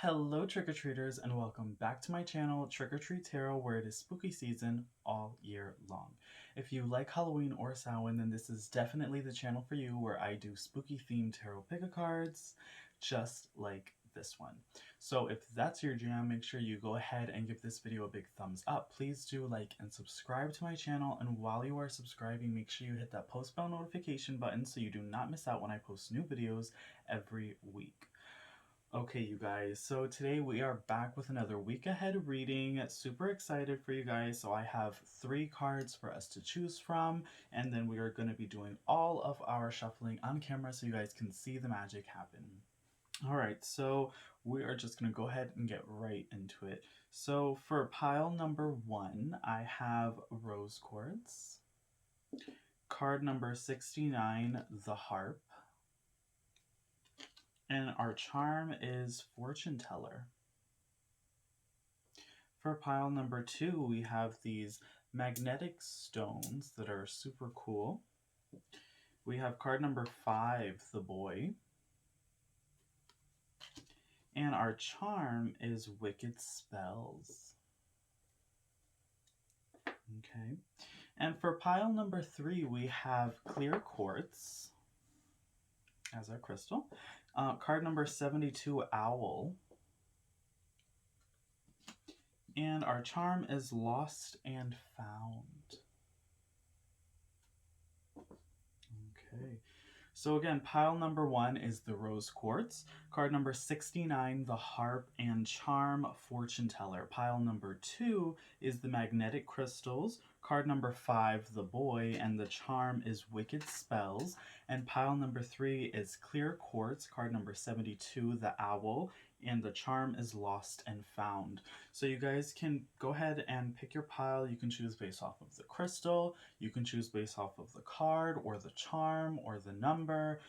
Hello trick-or-treaters and welcome back to my channel TrickrTreatTarot, where it is spooky season all year long. If you like Halloween or Samhain, then this is definitely the channel for you, where I do spooky themed tarot pick-a-cards just like this one. So if that's your jam, make sure you go ahead and give this video a big thumbs up. Please do like and subscribe to my channel, and while you are subscribing, make sure you hit that post bell notification button so you do not miss out when I post new videos every week. Okay, you guys, so today we are back with another week ahead reading. Super excited for you guys. So I have 3 cards for us to choose from, and then we are going to be doing all of our shuffling on camera so you guys can see the magic happen. Alright, so we are just going to go ahead and get right into it. So for pile number 1, I have Rose Quartz. Card number 69, the Harp. And our charm is Fortune Teller. For pile number 2, we have these magnetic stones that are super cool. We have card number 5, the Boy. And our charm is Wicked Spells. Okay. And for pile number 3, we have Clear Quartz as our crystal. Card number 72, Owl. And our charm is Lost and Found. Okay. So again, pile number 1 is the Rose Quartz. Card number 69, the Harp, and charm Fortune Teller. Pile number 2 is the Magnetic Crystals. Card number 5, the Boy, and the charm is Wicked Spells. And pile number 3 is Clear Quartz. Card number 72, the Owl, and the charm is Lost and Found. So you guys can go ahead and pick your pile. You can choose based off of the crystal, you can choose based off of the card or the charm or the number.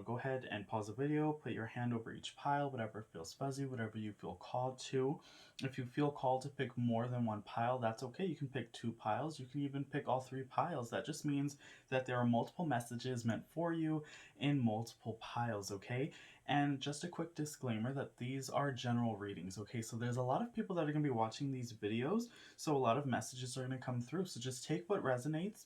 Go ahead and pause the video, put your hand over each pile, whatever feels fuzzy, whatever you feel called to. If you feel called to pick more than one pile, that's okay. You can pick 2 piles. You can even pick all 3 piles. That just means that there are multiple messages meant for you in multiple piles, okay? And just a quick disclaimer that these are general readings, okay? So there's a lot of people that are going to be watching these videos, so a lot of messages are going to come through. So just take what resonates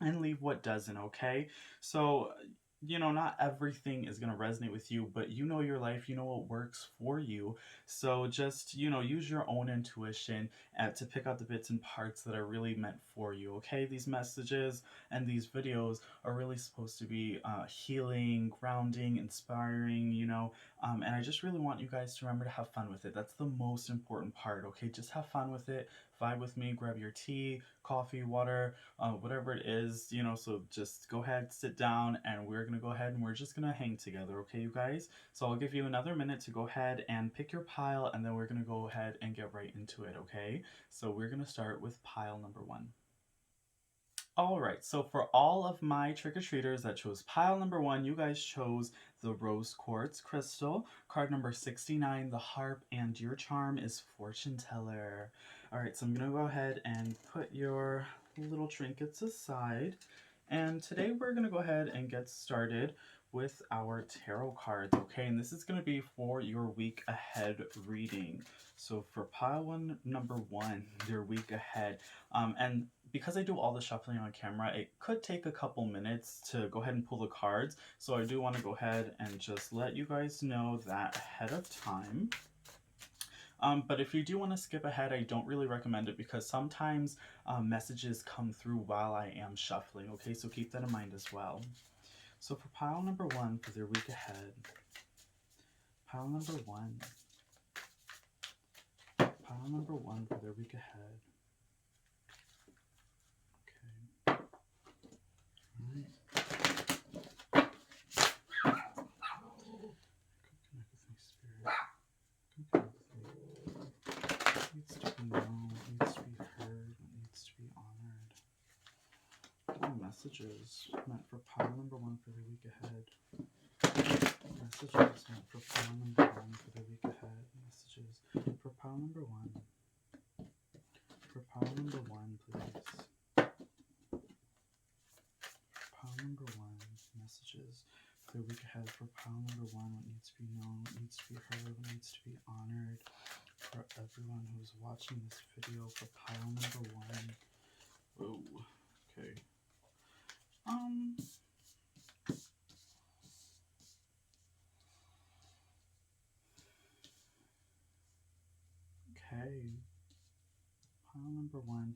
and leave what doesn't, okay? So, not everything is going to resonate with you, but you know your life, you know what works for you. So just, use your own intuition to pick out the bits and parts that are really meant for you, okay? These messages and these videos are really supposed to be healing, grounding, inspiring, and I just really want you guys to remember to have fun with it. That's the most important part, okay? Just have fun with it. Vibe with me, grab your tea, coffee, water, whatever it is, so just go ahead, sit down, and we're going to go ahead and we're just going to hang together, okay, you guys? So I'll give you another minute to go ahead and pick your pile, and then we're going to go ahead and get right into it, okay? So we're going to start with pile number 1. Alright, so for all of my trick-or-treaters that chose pile number 1, you guys chose the Rose Quartz Crystal, card number 69, the Harp, and your charm is Fortune Teller. Alright, so I'm going to go ahead and put your little trinkets aside, and today we're going to go ahead and get started with our tarot cards, okay? And this is going to be for your week ahead reading. So for pile number 1, your week ahead, and because I do all the shuffling on camera, it could take a couple minutes to go ahead and pull the cards. So I do want to go ahead and just let you guys know that ahead of time. But if you do want to skip ahead, I don't really recommend it because sometimes messages come through while I am shuffling. Okay, so keep that in mind as well. So for pile number 1 for their week ahead, pile number 1, pile number 1 for their week ahead. Needs to be known, needs to be heard, needs to be honored. Messages meant for pile number 1 for the week ahead. Messages meant for pile number 1 for the week ahead. Messages for pile number 1. For pile number 1, please. Pile number 1, messages for the week ahead. For pile number 1, what needs to be known, what needs to be heard, what needs to be everyone who's watching this video for pile number 1. Oh, okay. Okay. Pile number 1.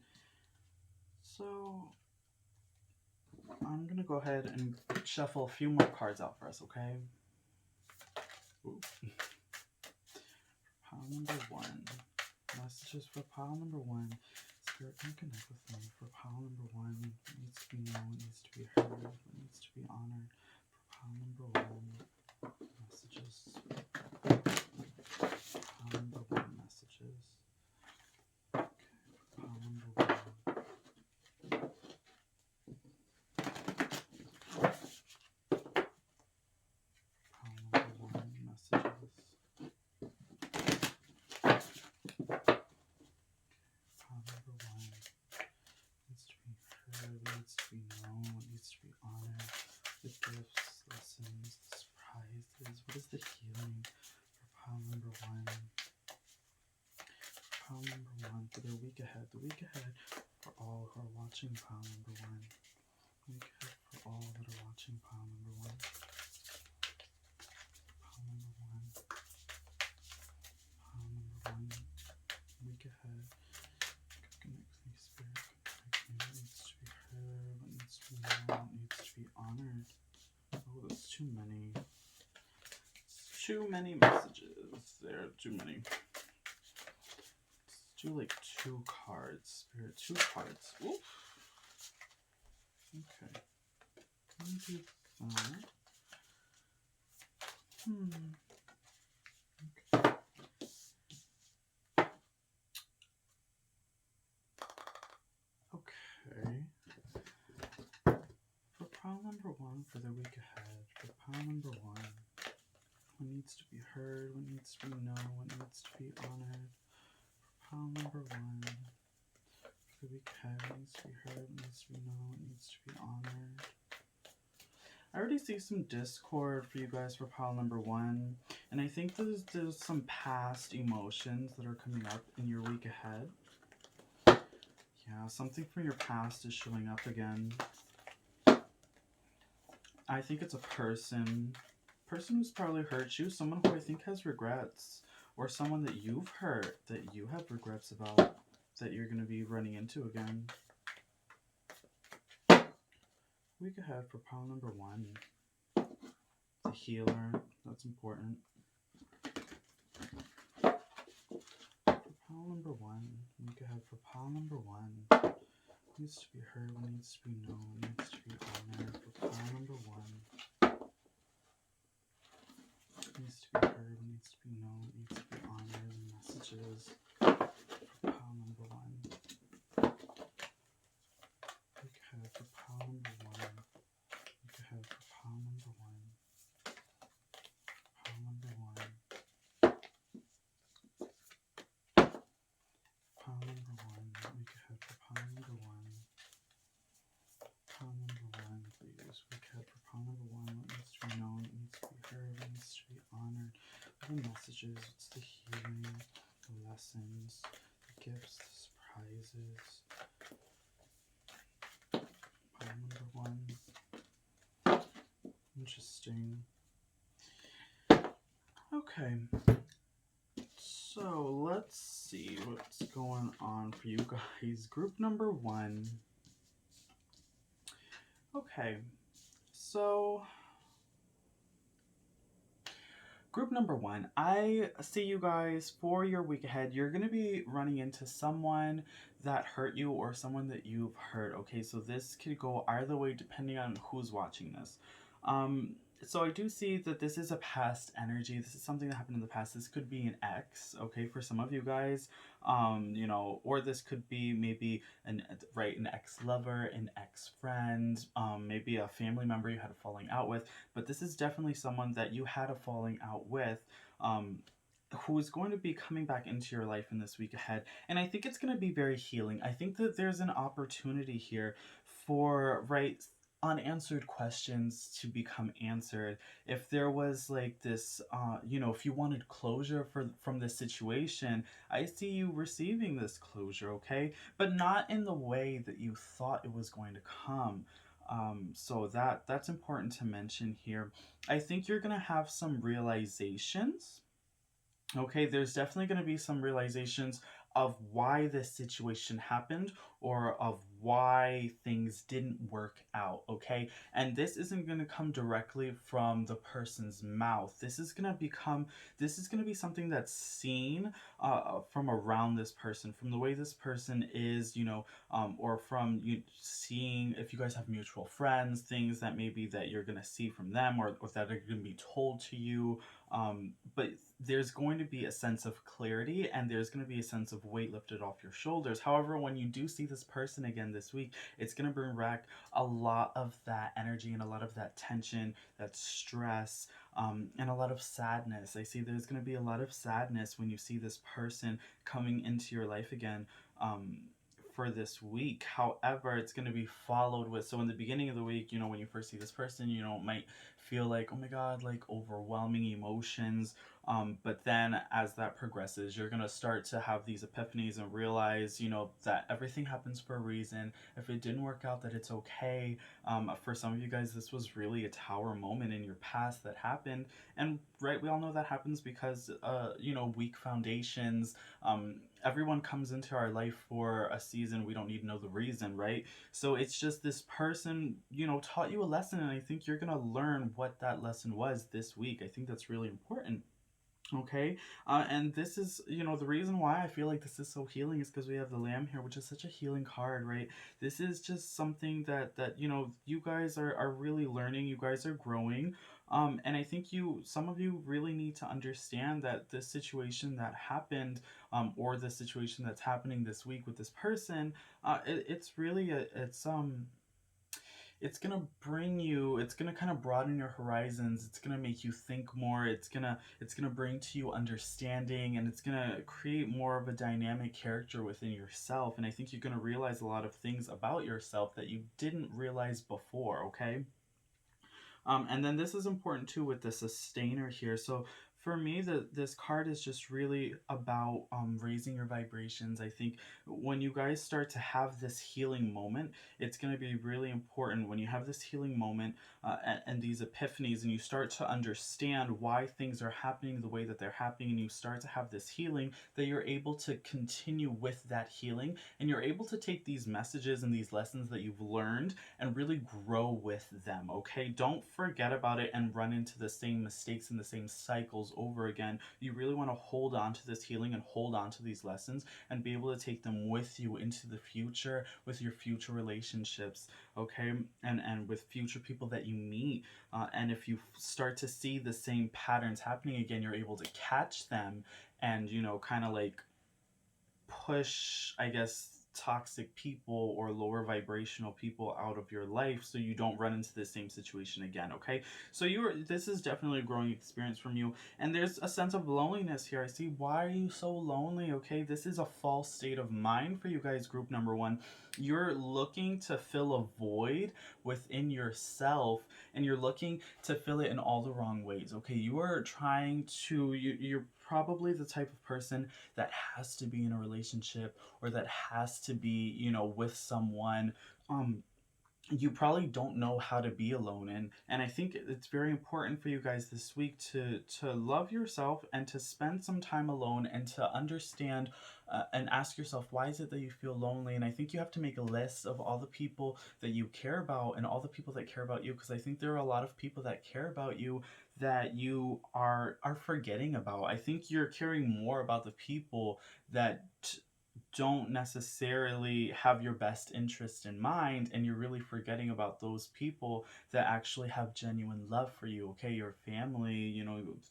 So, I'm gonna go ahead and shuffle a few more cards out for us, okay? Ooh. Pile number 1. Messages for pile number 1. Spirit can connect with me for pile number 1. What needs to be known, needs to be heard, what needs to be honored. For pile number 1. Messages. Pile number 1 messages. Okay, for pile number 1. Needs to be known, what needs to be honored, the gifts, lessons, the surprises. What is the healing for pile number 1? Pile number 1 for their week ahead. The week ahead for all who are watching pile number 1. Week ahead for all that are watching pile number 1. Pile number 1. Pile number 1. Week ahead. Connect with me, Spirit. Connect me. What needs to be heard? What needs to be known? What needs to be honored? Oh, that's too many. It's too many messages. There are too many. Let's do like 2 cards. Spirit, 2 cards. Oof. Okay. Let me do that. Okay. Okay. For pile number 1 for the week ahead, for pile number 1, what needs to be heard, what needs to be known, what needs to be honored. For pile number 1, for the week ahead, what needs to be heard, what needs to be known, what needs to be honored. I already see some discord for you guys for pile number 1, and I think there's some past emotions that are coming up in your week ahead. Yeah, something from your past is showing up again. I think it's a person who's probably hurt you, someone who I think has regrets, or someone that you've hurt that you have regrets about that you're going to be running into again. Week ahead for pile number 1. The healer, that's important. For pile number 1, week ahead for pile number 1. Needs to be heard, needs to be known, needs to be honored. For pile number 1. Needs to be heard, needs to be known, needs to be honored. The messages for pile number 1. Week ahead for pile number 1. Week ahead for pile number 1. Pile number 1. Pile number 1. Week ahead for pile number 1. Pile number 1, please. Week ahead for pile number 1. What needs to be known? What needs to be heard? What needs to be honored? The messages. What's the healing? The lessons. The gifts. The surprises. Pile number 1. Interesting. Okay. So let's see what's going on for you guys. Group number 1. Okay, so group number 1, I see you guys for your week ahead. You're going to be running into someone that hurt you or someone that you've hurt. Okay, so this could go either way depending on who's watching this. So I do see that this is a past energy. This is something that happened in the past. This could be an ex, okay, for some of you guys, you know, or this could be maybe an ex-lover, an ex-friend, maybe a family member you had a falling out with. But this is definitely someone that you had a falling out with, who is going to be coming back into your life in this week ahead. And I think it's going to be very healing. I think that there's an opportunity here for, unanswered questions to become answered. If there was like this, if you wanted closure from this situation, I see you receiving this closure, okay? But not in the way that you thought it was going to come. So that's important to mention here. I think you're gonna have some realizations. Okay, there's definitely going to be some realizations of why this situation happened, or of why things didn't work out. Okay, and this isn't going to come directly from the person's mouth. This is going to be something that's seen from around this person, from the way this person is, or from you seeing, if you guys have mutual friends, things that maybe that you're going to see from them, or that are going to be told to you. But there's going to be a sense of clarity, and there's going to be a sense of weight lifted off your shoulders. However, when you do see this person again this week, it's going to bring back a lot of that energy and a lot of that tension, that stress, and a lot of sadness. I see there's going to be a lot of sadness when you see this person coming into your life again. For this week. However, it's going to be followed with, so in the beginning of the week, when you first see this person, it might feel like, oh my God, like overwhelming emotions. But then as that progresses, you're going to start to have these epiphanies and realize, that everything happens for a reason. If it didn't work out, that it's okay. For some of you guys, this was really a tower moment in your past that happened. And right, we all know that happens because, weak foundations. Everyone comes into our life for a season. We don't need to know the reason, right? So it's just this person, taught you a lesson, and I think you're going to learn what that lesson was this week. I think that's really important. Okay, and this is, the reason why I feel like this is so healing is because we have the Lamb here, which is such a healing card, right? This is just something that you guys are really learning. You guys are growing, and I think some of you really need to understand that this situation that happened, or the situation that's happening this week with this person, it's really it's gonna bring you, it's gonna kind of broaden your horizons, it's gonna make you think more, it's gonna bring to you understanding, and it's gonna create more of a dynamic character within yourself. And I think you're gonna realize a lot of things about yourself that you didn't realize before. Okay, and then this is important too with the sustainer here. So for me, this card is just really about raising your vibrations. I think when you guys start to have this healing moment, it's going to be really important when you have this healing moment, and these epiphanies, and you start to understand why things are happening the way that they're happening, and you start to have this healing, that you're able to continue with that healing, and you're able to take these messages and these lessons that you've learned and really grow with them. Okay, don't forget about it and run into the same mistakes and the same cycles over again. You really want to hold on to this healing and hold on to these lessons and be able to take them with you into the future, with your future relationships. Okay, and with future people that you meet. And if you start to see the same patterns happening again, you're able to catch them and, kind of like push, I guess, toxic people or lower vibrational people out of your life, so you don't run into the same situation again. Okay, so this is definitely a growing experience from you, and there's a sense of loneliness here. I see, why are you so lonely? Okay, this is a false state of mind for you guys, group number one. You're looking to fill a void within yourself, and you're looking to fill it in all the wrong ways. Okay, you are trying to, you're probably the type of person that has to be in a relationship, or that has to be, with someone. You probably don't know how to be alone, and I think it's very important for you guys this week to love yourself and to spend some time alone, and to understand, and ask yourself, why is it that you feel lonely? And I think you have to make a list of all the people that you care about and all the people that care about you, because I think there are a lot of people that care about you that you are forgetting about. I think you're caring more about the people that don't necessarily have your best interest in mind, and you're really forgetting about those people that actually have genuine love for you. Okay, your family,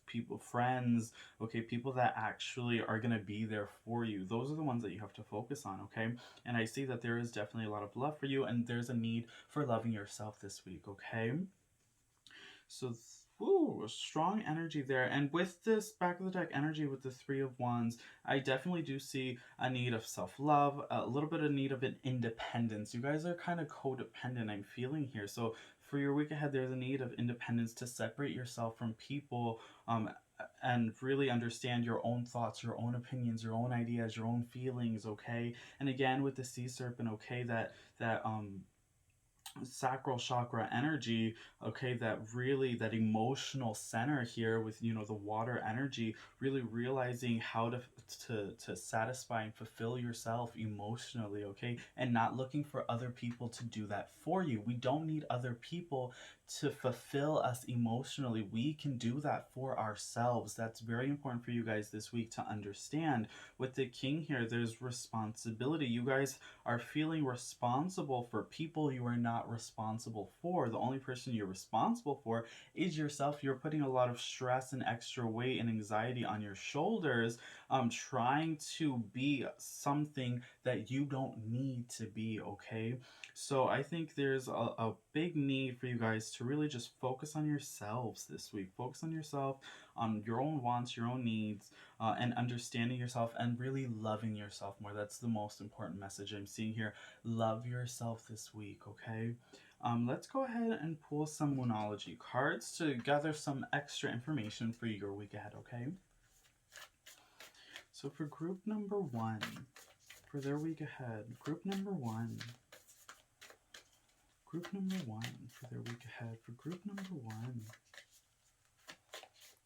people, friends. Okay, people that actually are going to be there for you. Those are the ones that you have to focus on. Okay, and I see that there is definitely a lot of love for you, and there's a need for loving yourself this week. Okay, so Ooh, a strong energy there. And with this back of the deck energy with the Three of Wands, I definitely do see a need of self love, a little bit of need of an independence. You guys are kind of codependent, I'm feeling here. So for your week ahead, there's a need of independence to separate yourself from people, and really understand your own thoughts, your own opinions, your own ideas, your own feelings, okay? And again, with the Sea Serpent, okay, that sacral chakra energy, okay, that emotional center here with, the water energy, really realizing how to satisfy and fulfill yourself emotionally, okay, and not looking for other people to do that for you. We don't need other people to fulfill us emotionally. We can do that for ourselves. That's very important for you guys this week to understand. With the king here, there's responsibility. You guys are feeling responsible for people you are not responsible for. The only person you're responsible for is yourself. You're putting a lot of stress and extra weight and anxiety on your shoulders, trying to be something that you don't need to be, okay? So I think there's a big need for you guys to really just focus on yourselves this week. Focus on yourself, on your own wants, your own needs, and understanding yourself and really loving yourself more. That's the most important message I'm seeing here. Love yourself this week, okay? Let's go ahead and pull some Moonology cards to gather some extra information for your week ahead, okay? So for group number one, for their week ahead, group number one for their week ahead, for group number one,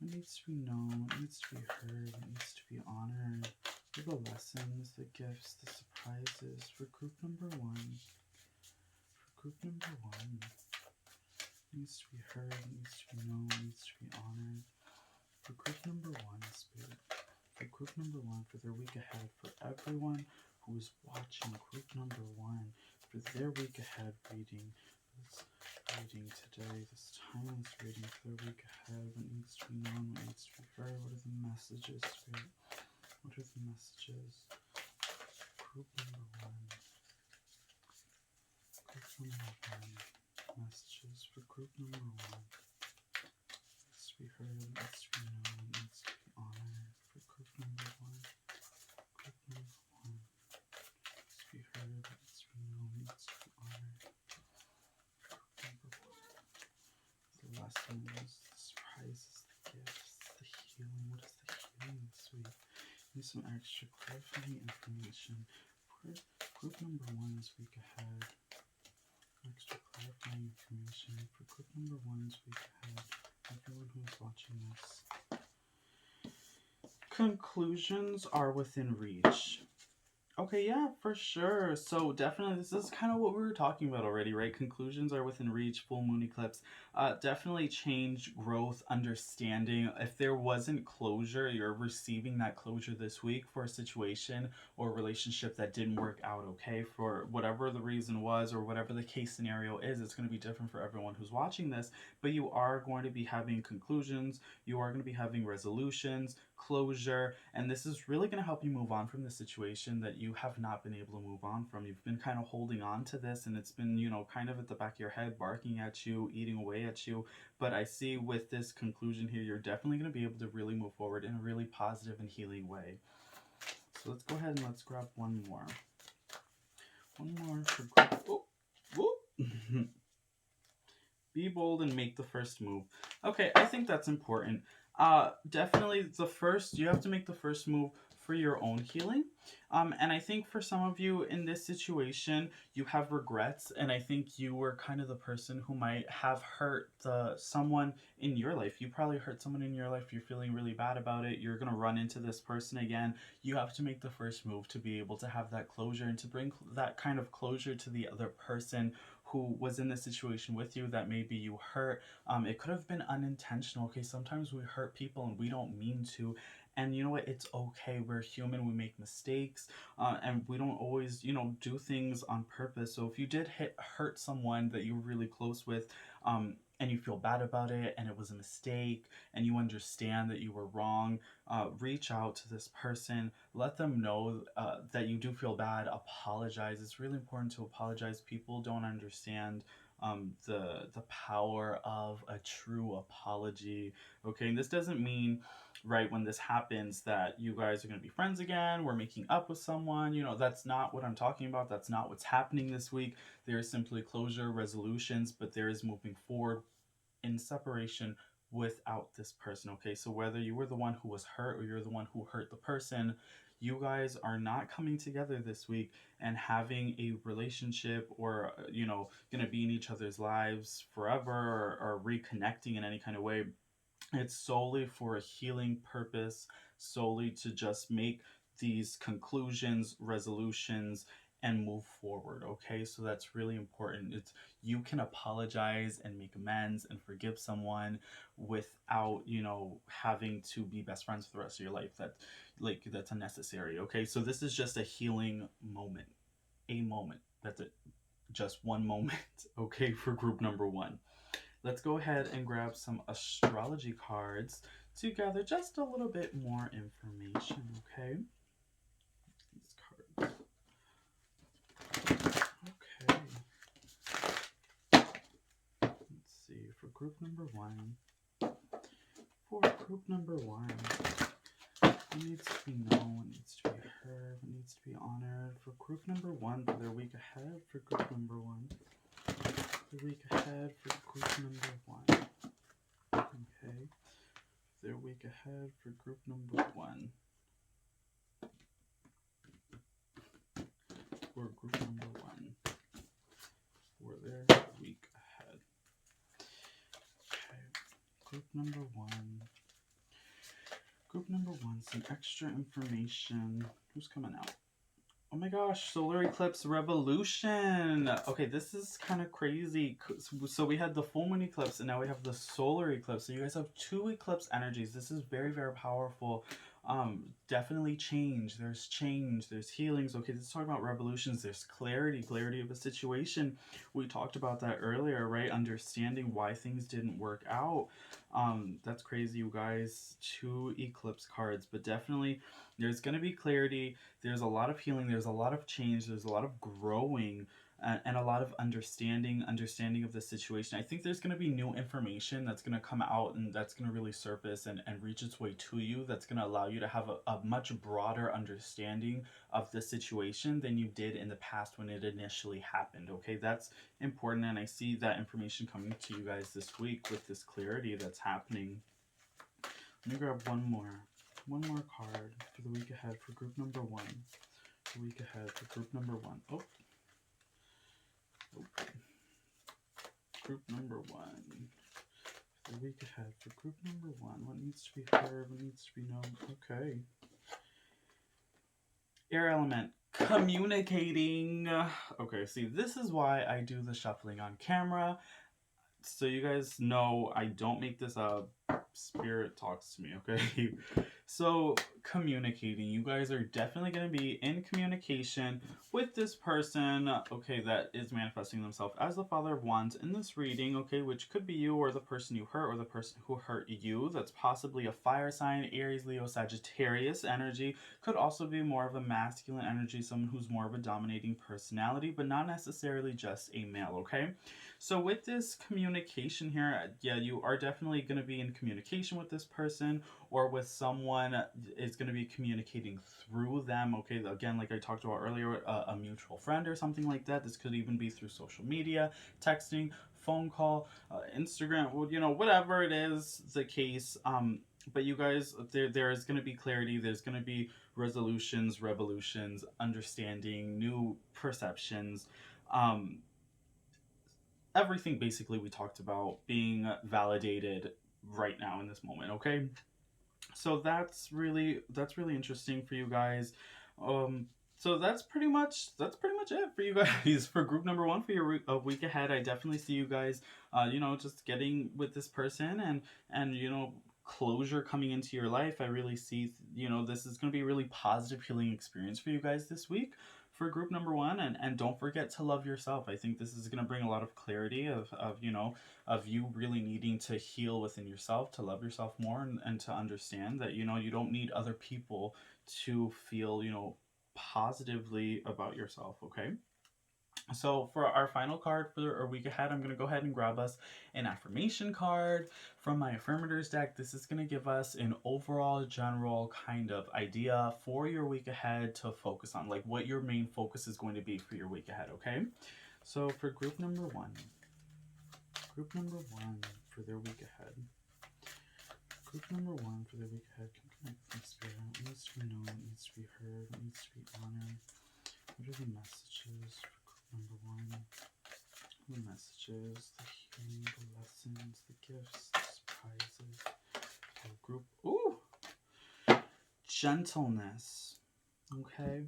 it needs to be known, it needs to be heard, it needs to be honored. For the lessons, the gifts, the surprises, for group number one, it needs to be heard, it needs to be known, it needs to be honored. For group number one, Spirit, for group number one, for their week ahead, for everyone who is watching group number one, for their week ahead reading, this reading today, this timeless reading for their week ahead, what needs to be known, what needs to be heard, what are the messages, Spirit? What are the messages? Group number one. Messages for group number one. Needs to be heard, needs to be known, needs to be honored. For group number one. Group number one. Needs to be heard, needs to be known, needs to be honored. Group number one. The lessons, the surprises, the gifts, the healing. What is the healing this week? Need some extra clarifying information for group number one's week ahead. Extra clarifying information for group number one's week ahead. Everyone who is watching this. Conclusions are within reach. Okay, yeah, for sure. So definitely, this is kind of what we were talking about already, right? Conclusions are within reach, full moon eclipse. Definitely change, growth, understanding. If there wasn't closure, you're receiving that closure this week for a situation or relationship that didn't work out, okay? For whatever the reason was or whatever the case scenario is, it's going to be different for everyone who's watching this, but you are going to be having conclusions, you are going to be having resolutions, closure, and this is really going to help you move on from the situation that you have not been able to move on from. You've been kind of holding on to this, and it's been, kind of at the back of your head, barking at you, eating away at you. But I see with this conclusion here, you're definitely going to be able to really move forward in a really positive and healing way. So let's go ahead and let's grab one more. One more for group. Oh. Be bold and make the first move. Okay, I think that's important. Definitely you have to make the first move for your own healing. And I think for some of you in this situation, you have regrets, and I think you were kind of the person who might have hurt someone in your life. You probably hurt someone in your life. You're feeling really bad about it. You're gonna run into this person again. You have to make the first move to be able to have that closure and to bring that kind of closure to the other person who was in this situation with you that maybe you hurt. It could have been unintentional. Okay, sometimes we hurt people and we don't mean to. And you know what? It's okay. We're human. We make mistakes, and we don't always, do things on purpose. So if you did hurt someone that you were really close with, and you feel bad about it, and it was a mistake, and you understand that you were wrong, reach out to this person. Let them know that you do feel bad. Apologize. It's really important to apologize. People don't understand the power of a true apology. Okay, and this doesn't mean, right, when this happens that you guys are going to be friends again, we're making up with someone. That's not what I'm talking about. That's not what's happening this week. There is simply closure, resolutions, but there is moving forward in separation without this person. Okay, so whether you were the one who was hurt or you're the one who hurt the person, you guys are not coming together this week and having a relationship, or gonna be in each other's lives forever, or reconnecting in any kind of way. It's solely for a healing purpose, solely to just make these conclusions, resolutions, and move forward. Okay, so that's really important. You can apologize and make amends and forgive someone without having to be best friends for the rest of your life. That's unnecessary. Okay, so this is just a healing moment, a moment. That's it, just one moment. Okay, for group number one. Let's go ahead and grab some astrology cards to gather just a little bit more information, okay? These cards. Okay. Let's see, for group number one. What needs to be known, what needs to be heard, what needs to be honored. For group number one, for their week ahead, for group number one. The week ahead for group number one. Okay. Their week ahead for group number one. For group number one. For their week ahead. Okay. Group number one. Group number one, some extra information. Who's coming out? Oh my gosh, solar eclipse revolution. Okay, this is kind of crazy. So we had the full moon eclipse and now we have the solar eclipse. So you guys have two eclipse energies. This is very, very powerful. Definitely change. There's healings. Okay, this is talking about revolutions. There's clarity of a situation. We talked about that earlier, right? Understanding why things didn't work out. That's crazy, you guys. Two eclipse cards, but definitely there's going to be clarity. There's a lot of healing. There's a lot of change. There's a lot of growing, and a lot of understanding of the situation. I think there's going to be new information that's going to come out and that's going to really surface and reach its way to you. That's going to allow you to have a much broader understanding of the situation than you did in the past when it initially happened. Okay, that's important, and I see that information coming to you guys this week with this clarity that's happening. Let me grab one more card for the week ahead for group number one. The week ahead for group number one. Oh. Group number one. The week ahead for group number one. What needs to be heard? What needs to be known? Okay. Air element. Communicating. Okay, see, this is why I do the shuffling on camera. So you guys know I don't make this up. Spirit talks to me, okay? So communicating, you guys are definitely going to be in communication with this person, okay, that is manifesting themselves as the Father of Wands in this reading, okay, which could be you or the person you hurt or the person who hurt you. That's possibly a fire sign, Aries, Leo, Sagittarius energy. Could also be more of a masculine energy, someone who's more of a dominating personality, but not necessarily just a male, okay? So with this communication here, yeah, you are definitely going to be in communication with this person, or with someone is going to be communicating through them. Okay, again, like I talked about earlier, a mutual friend or something like that. This could even be through social media, texting, phone call, Instagram, whatever it is the case. But you guys, there is going to be clarity. There's going to be resolutions, revolutions, understanding, new perceptions. Everything basically we talked about being validated right now in this moment, okay? So that's really interesting for you guys. So that's pretty much it for you guys for group number one for your week ahead. I definitely see you guys just getting with this person and closure coming into your life. I really see this is going to be a really positive healing experience for you guys this week for group number one. And don't forget to love yourself. I think this is going to bring a lot of clarity of you really needing to heal within yourself, to love yourself more, and to understand that you don't need other people to feel positively about yourself. Okay, So for our final card for our week ahead, I'm going to go ahead and grab us an affirmation card from my affirmators deck. This is going to give us an overall general kind of idea for your week ahead to focus on, like what your main focus is going to be for your week ahead, okay? So for group number one for their week ahead. Group number one for their week ahead, can connect with my spirit. It needs to be known, it needs to be heard, it needs to be honored. What are the messages for group number one? The messages, the healing, the lessons, the gifts, the surprises. For group, ooh, gentleness. Okay,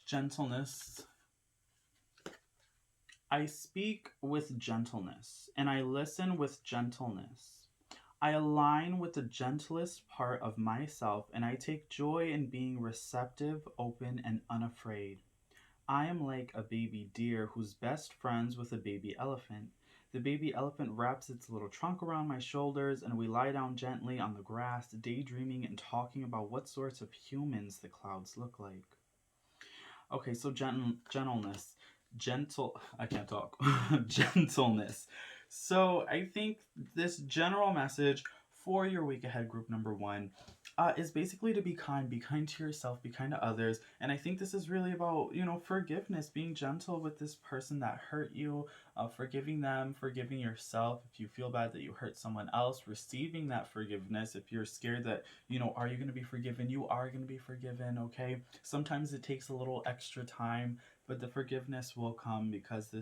gentleness. I speak with gentleness, and I listen with gentleness. I align with the gentlest part of myself, and I take joy in being receptive, open, and unafraid. I am like a baby deer who's best friends with a baby elephant. The baby elephant wraps its little trunk around my shoulders, and we lie down gently on the grass, daydreaming and talking about what sorts of humans the clouds look like. Okay, so gentleness. I can't talk. Gentleness. So I think this general message for your week ahead, group number one, is basically to be kind. Be kind to yourself, be kind to others. And I think this is really about, forgiveness, being gentle with this person that hurt you, forgiving them, forgiving yourself. If you feel bad that you hurt someone else, receiving that forgiveness. If you're scared that, are you going to be forgiven? You are going to be forgiven, okay? Sometimes it takes a little extra time, but the forgiveness will come because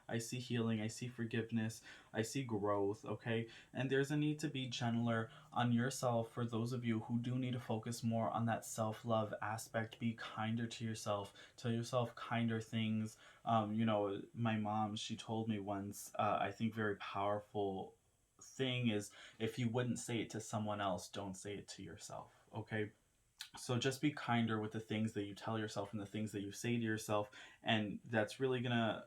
I see healing, I see forgiveness, I see growth, okay? And there's a need to be gentler on yourself for those of you who do need to focus more on that self-love aspect. Be kinder to yourself, tell yourself kinder things. My mom, she told me once, I think very powerful thing is, if you wouldn't say it to someone else, don't say it to yourself, okay? So just be kinder with the things that you tell yourself and the things that you say to yourself, and that's really gonna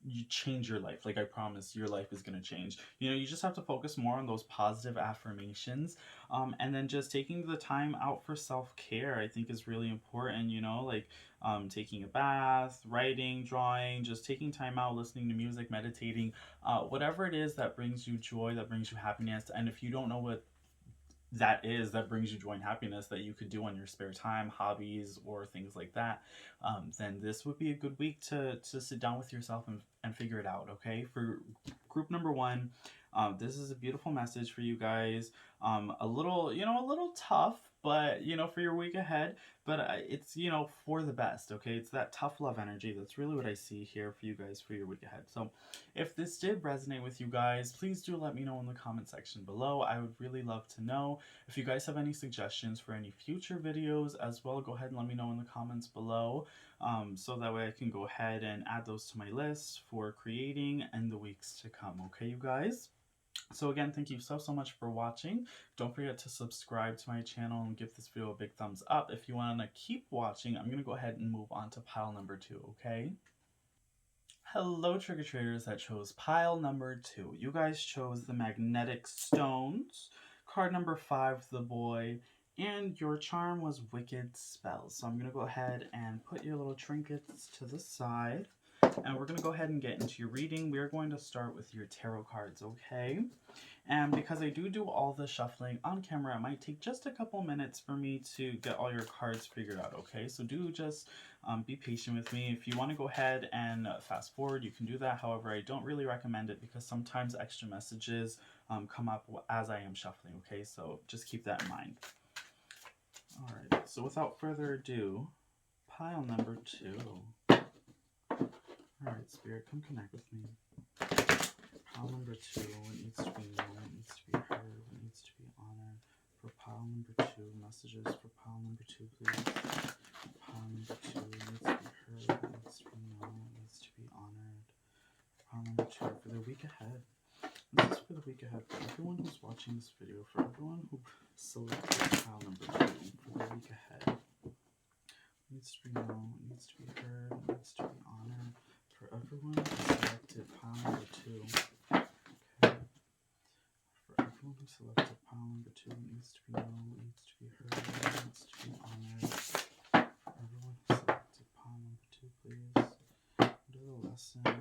you change your life. Like, I promise, your life is gonna change. You just have to focus more on those positive affirmations, and then just taking the time out for self-care, I think, is really important. Like, taking a bath, writing, drawing, just taking time out, listening to music, meditating, whatever it is that brings you joy, that brings you happiness. And if you don't know what that brings you joy and happiness that you could do on your spare time, hobbies or things like that, then this would be a good week to sit down with yourself and figure it out, okay? For group number one, this is a beautiful message for you guys. A little tough, but for your week ahead, but it's for the best, okay? It's that tough love energy. That's really what I see here for you guys for your week ahead. So if this did resonate with you guys, please do let me know in the comment section below. I would really love to know. If you guys have any suggestions for any future videos as well, go ahead and let me know in the comments below, so that way I can go ahead and add those to my list for creating in the weeks to come, okay, you guys? So again, thank you so much for watching. Don't forget to subscribe to my channel and give this video a big thumbs up. If you want to keep watching, I'm going to go ahead and move on to pile number 2, okay? Hello, trick-or-treaters that chose pile number 2. You guys chose the magnetic stones, card number 5, the boy, and your charm was wicked spells. So I'm going to go ahead and put your little trinkets to the side, and we're going to go ahead and get into your reading. We are going to start with your tarot cards, okay? And because I do all the shuffling on camera, it might take just a couple minutes for me to get all your cards figured out, okay? So do just be patient with me. If you want to go ahead and fast forward, you can do that. However, I don't really recommend it because sometimes extra messages come up as I am shuffling, okay? So just keep that in mind. Alright, so without further ado, pile number 2. Alright, Spirit, come connect with me. Pile number 2, it needs to be known, it needs to be heard, it needs to be honored. For pile number 2, messages for pile number 2, please. Pile number 2, it needs to be heard, it needs to be known, it needs to be honored. Pile number 2, for the week ahead. This is for the week ahead, for everyone who's watching this video, for everyone who selected pile number 2, for the week ahead. It needs to be known, it needs to be heard, it needs to be honored. For everyone who selected pile number 2. For everyone who selected pile number 2, it needs to be known, it needs to be heard, it needs to be honored. For everyone who selected pile number 2, please.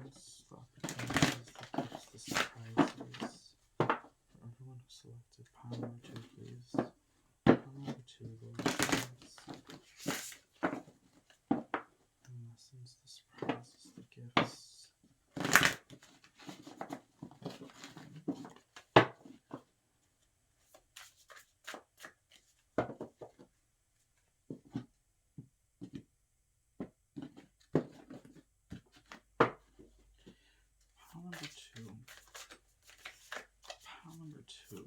lessons, the opportunities, the gifts, the surprises. For everyone who selected pile number 2, please. Pile number 2, the lessons. The lessons, the surprises, the gifts. Pile number 2. Pile number 2.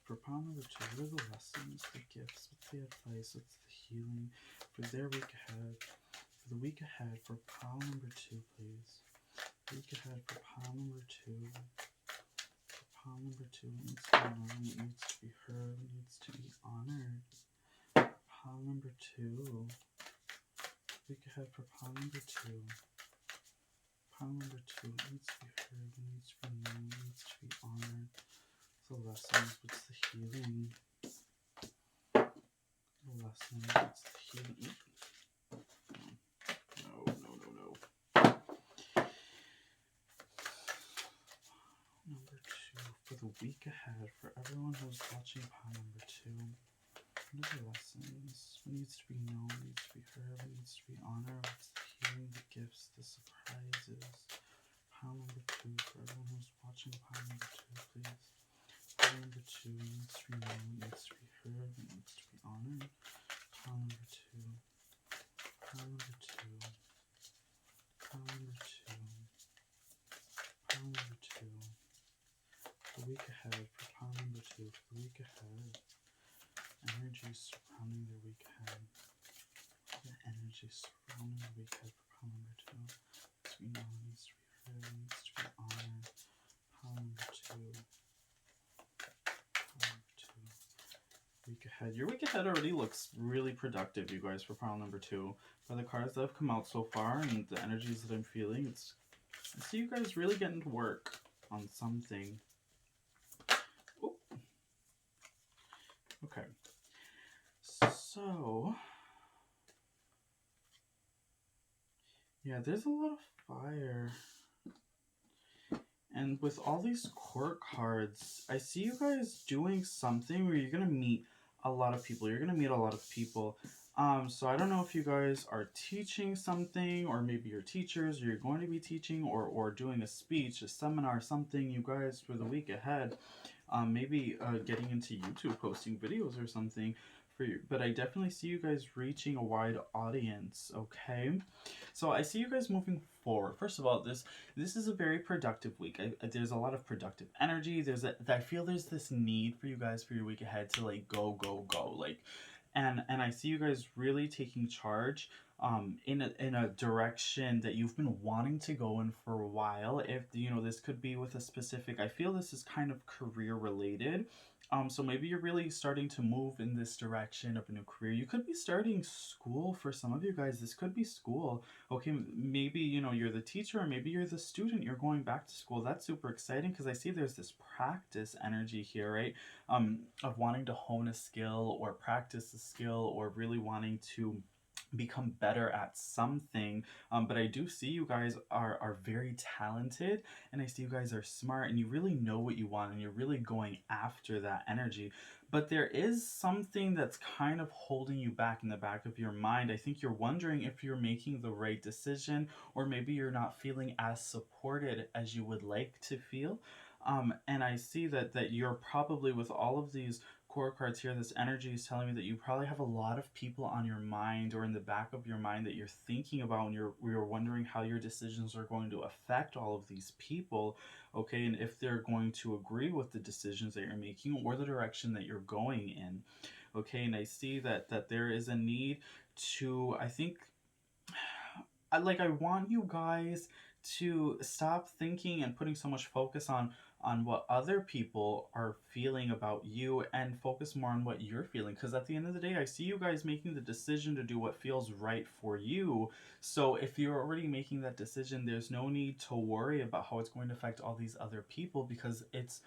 For pile number 2, what are the lessons, the gifts, what's the advice, what's the healing for their week ahead? For the week ahead, for pile number 2, please. Week ahead for pile number 2. For pile number 2, what needs to be known, what needs to be heard, what needs to be honored. Pile number 2. Week ahead for pile number 2. Pile number 2, what needs to be heard, what needs to be known, what needs to be honored. The lessons, what's the healing? The lessons, what's the healing? No. Number 2, for the week ahead, for everyone who's watching pile number 2. What are the lessons? What needs to be known? What needs to be heard? What needs to be honored? What's the healing? The gifts? The surprises? Pile number 2, for everyone who's watching pile number 2, please. Pile number 2, what needs to be known? What needs to be heard? What needs to be honored? Pile number 2. Pile number 2. Pile number 2. Pile number 2. The week ahead for pile number 2. For the week ahead. Energy surrounding their week ahead. The energy surrounding the week ahead for pile number 2. Needs to be known, needs to be heard, needs to be honored. Pile number 2. Pile number 2. Week ahead. Your week ahead already looks really productive, you guys, for pile number 2. For the cards that have come out so far and the energies that I'm feeling, I see you guys really getting to work on something. Ooh. Okay. So, yeah, there's a lot of fire. And with all these court cards, I see you guys doing something where you're going to meet a lot of people. You're going to meet a lot of people. So I don't know if you guys are teaching something, or maybe you're teachers, or you're going to be teaching, or doing a speech, a seminar, something, you guys, for the week ahead. Maybe getting into YouTube, posting videos or something for you. But I definitely see you guys reaching a wide audience, okay? So I see you guys moving forward. First of all, this is a very productive week. There's a lot of productive energy. I feel there's this need for you guys for your week ahead to like go, like, and I see you guys really taking charge in a direction that you've been wanting to go in for a while. If you know, this could be with a specific, I feel this is kind of career related. So maybe you're really starting to move in this direction of a new career. You could be starting school. For some of you guys, this could be school. Okay, maybe, you know, you're the teacher, or maybe you're the student, you're going back to school. That's super exciting, because I see there's this practice energy here, right? Of wanting to hone a skill or practice a skill, or really wanting to become better at something. But I do see you guys are very talented, and I see you guys are smart, and you really know what you want, and you're really going after that energy. But there is something that's kind of holding you back in the back of your mind. I think you're wondering if you're making the right decision, or maybe you're not feeling as supported as you would like to feel. And I see that you're probably, with all of these core cards here, this energy is telling me that you probably have a lot of people on your mind, or in the back of your mind, that you're thinking about, and you're wondering how your decisions are going to affect all of these people, okay, and if they're going to agree with the decisions that you're making, or the direction that you're going in, okay. And I see that there is a need to, I think, I want you guys to stop thinking and putting so much focus on what other people are feeling about you and focus more on what you're feeling. Because at the end of the day, I see you guys making the decision to do what feels right for you. So if you're already making that decision, there's no need to worry about how it's going to affect all these other people, because it's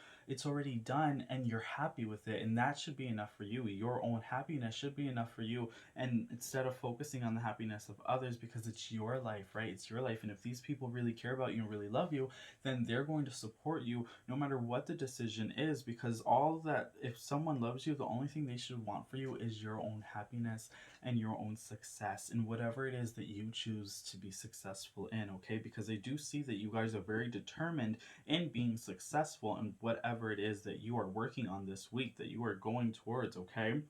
already done and you're happy with it, and that should be enough for you. Your own happiness should be enough for you, and instead of focusing on the happiness of others, because it's your life, right? It's your life, and if these people really care about you and really love you, then they're going to support you no matter what the decision is, because all that, if someone loves you, the only thing they should want for you is your own happiness and your own success in whatever it is that you choose to be successful in, okay? Because I do see that you guys are very determined in being successful in whatever it is that you are working on this week, that you are going towards, okay?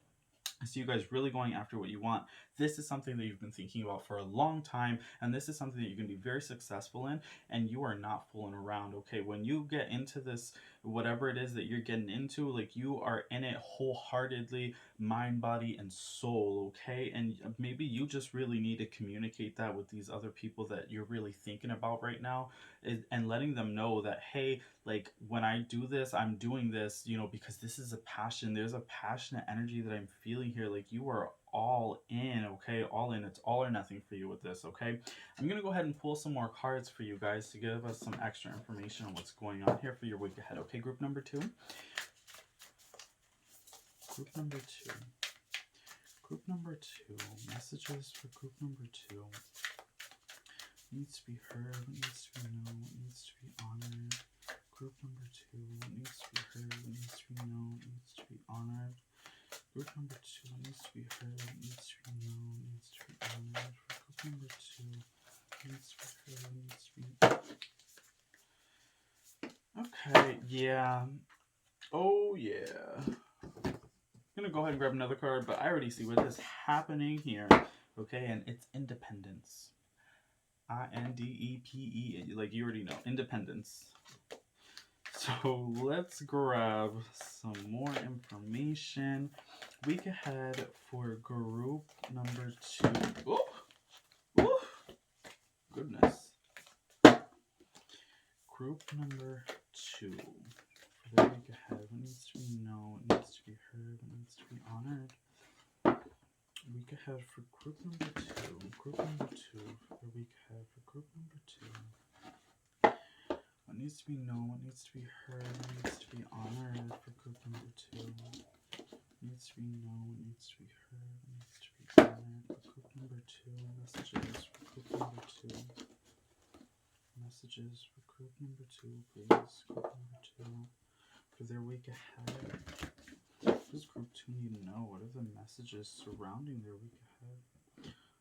I see you guys really going after what you want. This is something that you've been thinking about for a long time, and this is something that you're going to be very successful in, and you are not fooling around, okay? When you get into this, whatever it is that you're getting into, like, you are in it wholeheartedly, mind, body, and soul, okay? And maybe you just really need to communicate that with these other people that you're really thinking about right now, and letting them know that, hey, like, when I do this, I'm doing this, because this is a passion. There's a passionate energy that I'm feeling here. Like, you are all in, okay? All in. It's all or nothing for you with this, okay? I'm going to go ahead and pull some more cards for you guys to give us some extra information on what's going on here for your week ahead, okay? Group number 2. Group number 2. Group number 2. Messages for group number 2. Needs to be heard, needs to be known, needs to be honored. Group number 2, needs to be heard, needs to be known, needs to be honored. Group number 2, needs to be heard, needs to be known, needs to be honored. For group number 2, needs to be heard, needs to be... Okay, yeah. Oh, yeah. I'm going to go ahead and grab another card, but I already see what is happening here. Okay, and it's independence. INDEPE, like you already know, independence. So let's grab some more information. Week ahead for group number 2. Oh, oh, goodness. Group number 2. For the week ahead, what needs to be known, what needs to be heard, what needs to be honored. Week ahead for group number 2. Group number 2 for the week ahead for group number 2. What needs to be known, what needs to be heard, what needs to be honored for group number 2. What needs to be known, what needs to be heard, what needs to be honored for group number 2. Messages for group number 2. Messages for group number 2, please. Group number 2 for their week ahead. What does group 2 need to know? What are the messages surrounding their week ahead?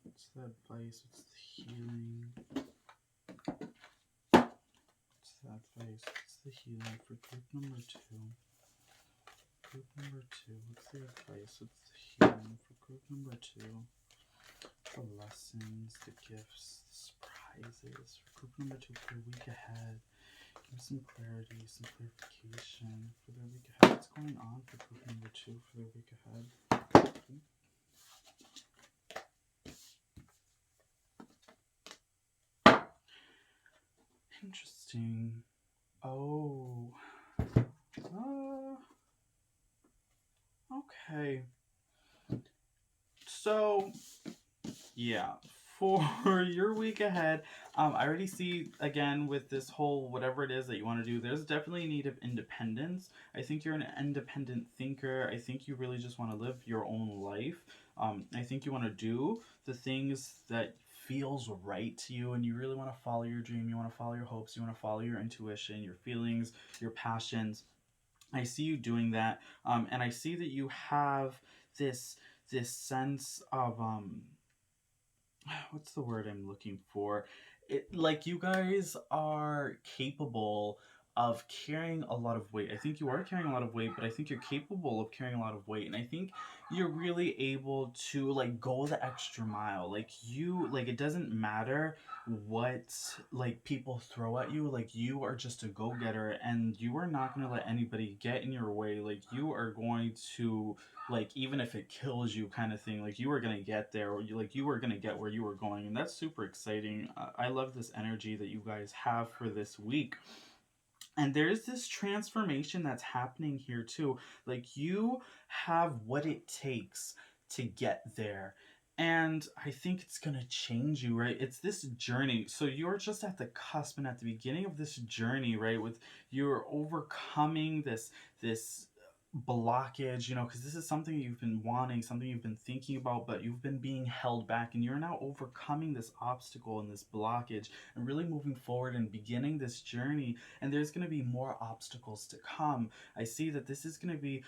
What's the advice? What's the healing? What's the advice? What's the healing for group number 2? Group number 2. What's the advice? What's the healing for group number 2? The lessons, the gifts, the surprises for group number 2 for the week ahead. Give me some clarity, some clarification for their week ahead. What's going on for group number 2 for their week ahead? Interesting. Oh. Okay. So, yeah. For your week ahead, I already see, again, with this whole whatever it is that you want to do, there's definitely a need of independence. I think you're an independent thinker. I think you really just want to live your own life. I think you want to do the things that feels right to you, and you really want to follow your dream. You want to follow your hopes. You want to follow your intuition, your feelings, your passions. I see you doing that, and I see that you have this sense of what's the word I'm looking for? It, like, you guys are capable of carrying a lot of weight. I think you are carrying a lot of weight, but I think you're capable of carrying a lot of weight, and I think you're really able to, like, go the extra mile. Like, it doesn't matter what, like, people throw at you. Like, you are just a go-getter, and you are not going to let anybody get in your way. Like, you are going to, like, even if it kills you, kind of thing, like, you are going to get there, or you are going to get where you were going, and that's super exciting. I love this energy that you guys have for this week. And there's this transformation that's happening here too. Like, you have what it takes to get there. And I think it's going to change you, right? It's this journey. So you're just at the cusp and at the beginning of this journey, right? With you're overcoming this blockage, because this is something you've been wanting, something you've been thinking about, but you've been being held back, and you're now overcoming this obstacle and this blockage and really moving forward and beginning this journey. And there's going to be more obstacles to come. I see that this is going to be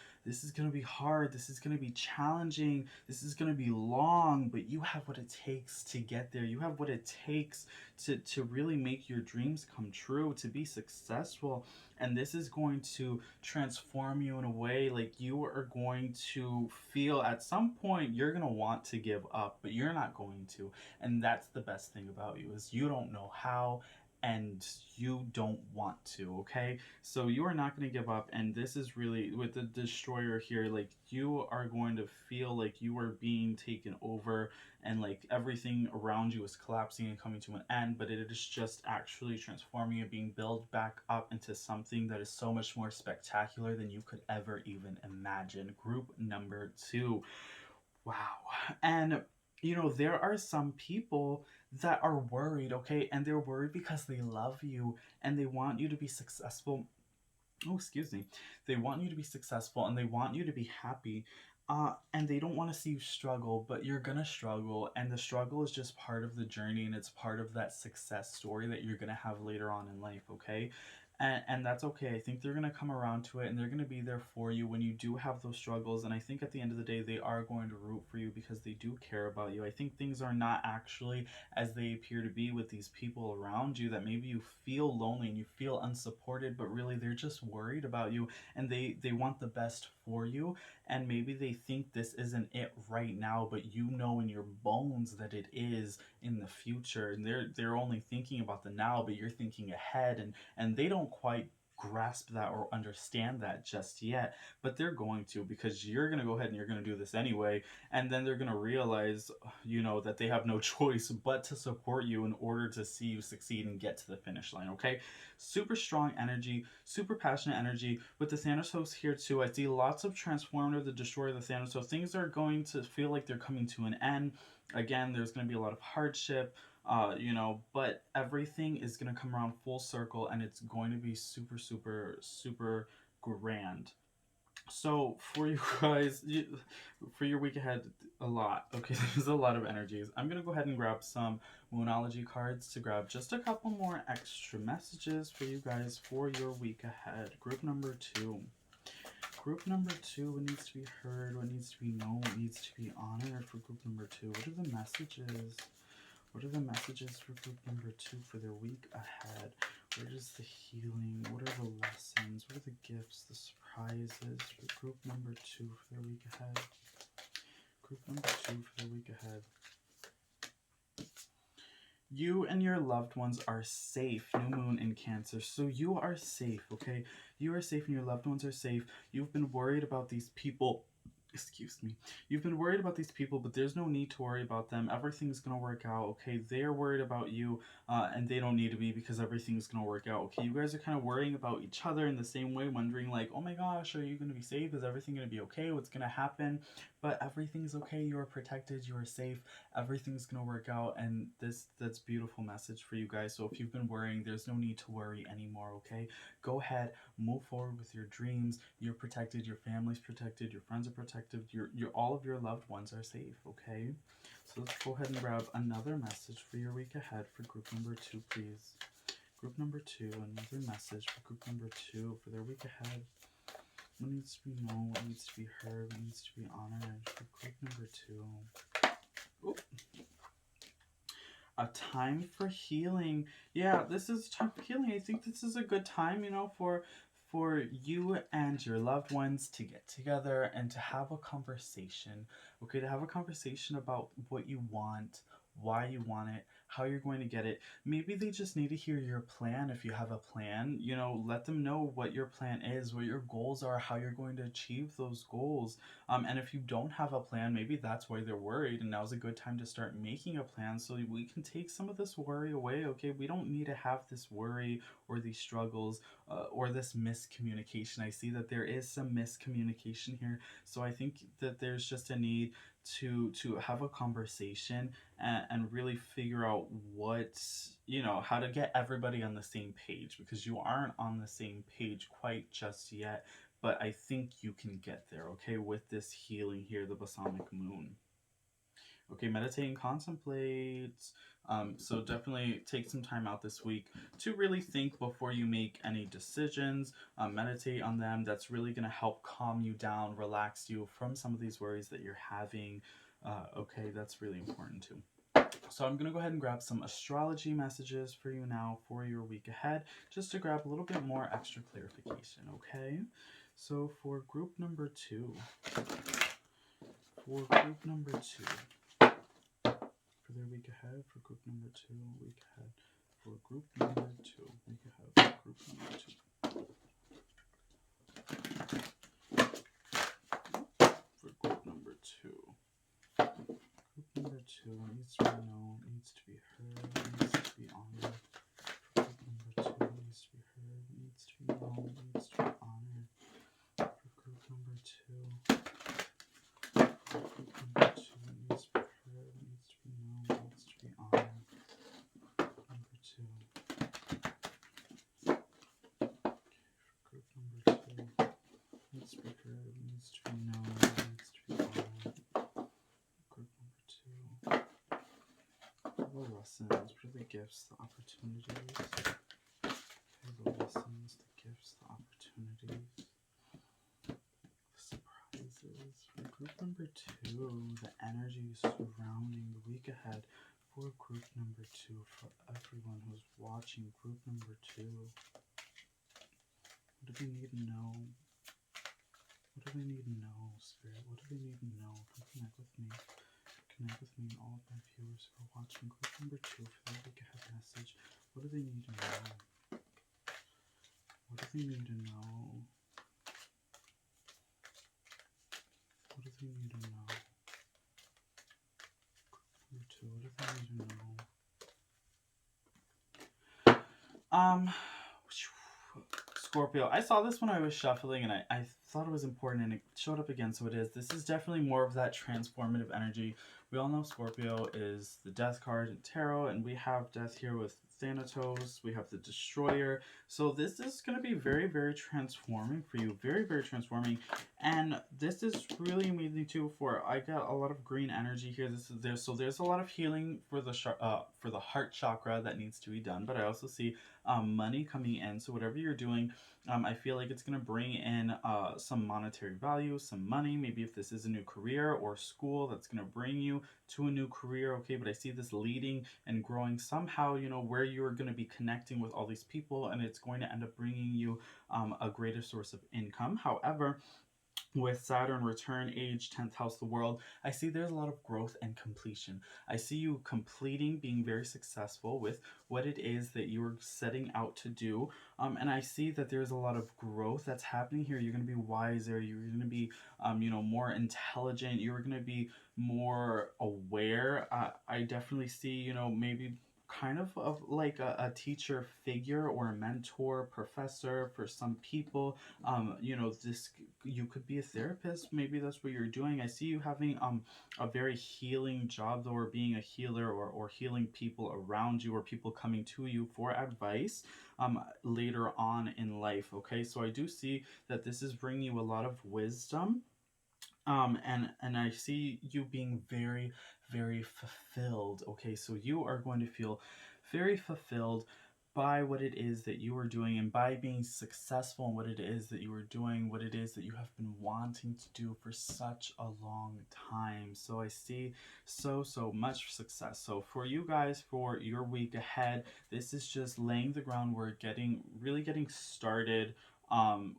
hard, this is going to be challenging, this is going to be long, but you have what it takes to get there. You have what it takes to really make your dreams come true, to be successful. And this is going to transform you in a way, like, you are going to feel at some point you're going to want to give up, but you're not going to. And that's the best thing about you, is you don't know how, and you don't want to. Okay, so you are not going to give up. And this is really, with the destroyer here, like, you are going to feel like you are being taken over, and like everything around you is collapsing and coming to an end, but it is just actually transforming and being built back up into something that is so much more spectacular than you could ever even imagine. Group number 2. Wow. And there are some people that are worried, okay? And they're worried because they love you and they want you to be successful. Oh, excuse me. They want you to be successful and they want you to be happy. And they don't want to see you struggle, but you're gonna struggle, and the struggle is just part of the journey, and it's part of that success story that you're gonna have later on in life, okay? And that's okay. I think they're gonna come around to it, and they're gonna be there for you when you do have those struggles. And I think at the end of the day, they are going to root for you because they do care about you. I think things are not actually as they appear to be with these people around you, that maybe you feel lonely and you feel unsupported, but really they're just worried about you, and they want the best for you. And maybe they think this isn't it right now, but you know in your bones that it is in the future. And they're only thinking about the now, but you're thinking ahead. And they don't quite grasp that or understand that just yet, but they're going to, because you're going to go ahead and you're going to do this anyway. And then they're going to realize, that they have no choice but to support you in order to see you succeed and get to the finish line. Okay, super strong energy, super passionate energy with the Thanatos here too. I see lots of transformative, the destroyer, the Thanatos. So things are going to feel like they're coming to an end. Again, there's going to be a lot of hardship, but everything is going to come around full circle, and it's going to be super, super, super grand. So for you guys, for your week ahead, a lot. Okay, there's a lot of energies. I'm gonna go ahead and grab some Moonology cards to grab just a couple more extra messages for you guys for your week ahead. Group number 2. Group number 2, what needs to be heard, what needs to be known, what needs to be honored for group number 2. What are the messages? What are the messages for group number 2 for their week ahead? What is the healing? What are the lessons? What are the gifts, the surprises for group number 2 for their week ahead? Group number 2 for their week ahead. You and your loved ones are safe. New moon in Cancer. So you are safe, okay? You are safe and your loved ones are safe. You've been worried about these people. Excuse me. You've been worried about these people, but there's no need to worry about them. Everything's going to work out, okay? They're worried about you, and they don't need to be, because everything's going to work out, okay? You guys are kind of worrying about each other in the same way, wondering like, oh my gosh, are you going to be safe? Is everything going to be okay? What's going to happen? But everything's okay. You are protected. You are safe. Everything's going to work out, and that's beautiful message for you guys. So if you've been worrying, there's no need to worry anymore, okay? Go ahead, move forward with your dreams. You're protected, your family's protected, your friends are protected, your all of your loved ones are safe, okay? So let's go ahead and grab another message for your week ahead for group number 2, please. Group number 2, another message for group number 2 for their week ahead. What needs to be known, what needs to be heard, what needs to be honored for group number 2. Ooh. A time for healing. Yeah, this is time for healing. I think this is a good time, for you and your loved ones to get together and to have a conversation. Okay, to have a conversation about what you want, why you want it, how you're going to get it. Maybe they just need to hear your plan if you have a plan. You know, let them know what your plan is, what your goals are, how you're going to achieve those goals. And if you don't have a plan, maybe that's why they're worried, and now's a good time to start making a plan so we can take some of this worry away. Okay, we don't need to have this worry or these struggles or this miscommunication. I see that there is some miscommunication here, so I think that there's just a need to have a conversation and really figure out what, you know, how to get everybody on the same page, because you aren't on the same page quite just yet, but I think you can get there, okay, with this healing here, the balsamic moon. Okay, meditate and contemplate. So definitely take some time out this week to really think before you make any decisions. Meditate on them. That's really going to help calm you down, relax you from some of these worries that you're having. Okay, that's really important too. So I'm going to go ahead and grab some astrology messages for you now for your week ahead, just to grab a little bit more extra clarification, okay? So for group number two, for their week ahead, for group number two, week ahead, for group number two, week ahead, for group number two. For group number two. Group number two needs to be known, needs to be heard, needs to be honored. Group number two needs to be heard, needs to be known, needs to be honored. For group number two. For group number two needs to be heard, needs to be known, needs to be honored. Number two. Group number two needs to be heard, needs to be known, needs to be honored. Group number two. What are the lessons? What are the gifts, the opportunities? What are the lessons, the gifts, the opportunities, the surprises? For group number two, the energy surrounding the week ahead. For group number two, for everyone who's watching group number two. What do they need to know? What do they need to know, Spirit? What do they need to know? Come connect with me. Connect with me and all of my viewers who are watching group number two for the week ahead message. What do they need to know? What do they need to know? What do they need to know? Group number two, what do they need to know? Scorpio, I saw this when I was shuffling, and I thought it was important, and it showed up again, so it is. This is definitely more of that transformative energy. We all know Scorpio is the death card in tarot, and we have death here with Thanatos. We have the Destroyer. So this is going to be very, very transforming for you. Very, very transforming. And this is really amazing too. For I got a lot of green energy here. So there's a lot of healing for the heart chakra that needs to be done. But I also see money coming in. So whatever you're doing, I feel like it's going to bring in some monetary value, some money. Maybe if this is a new career or school, that's going to bring you to a new career. Okay, but I see this leading and growing somehow, you know, where you're going to be connecting with all these people, and it's going to end up bringing you a greater source of income. However, with Saturn return, age, 10th house, the world, I see there's a lot of growth and completion. I see you completing, being very successful with what it is that you're setting out to do. And I see that there's a lot of growth that's happening here. You're going to be wiser. You're going to be, you know, more intelligent. You're going to be more aware. I definitely see, you know, maybe kind of like a teacher figure or a mentor, professor for some people. You know, this, you could be a therapist. Maybe that's what you're doing. I see you having a very healing job, or being a healer, or healing people around you, or people coming to you for advice later on in life. Okay, so I do see that this is bringing you a lot of wisdom. And I see you being very, very fulfilled. Okay, so you are going to feel very fulfilled by what it is that you are doing, and by being successful in what it is that you are doing, what it is that you have been wanting to do for such a long time. So I see so much success. So for you guys, for your week ahead, this is just laying the groundwork, getting started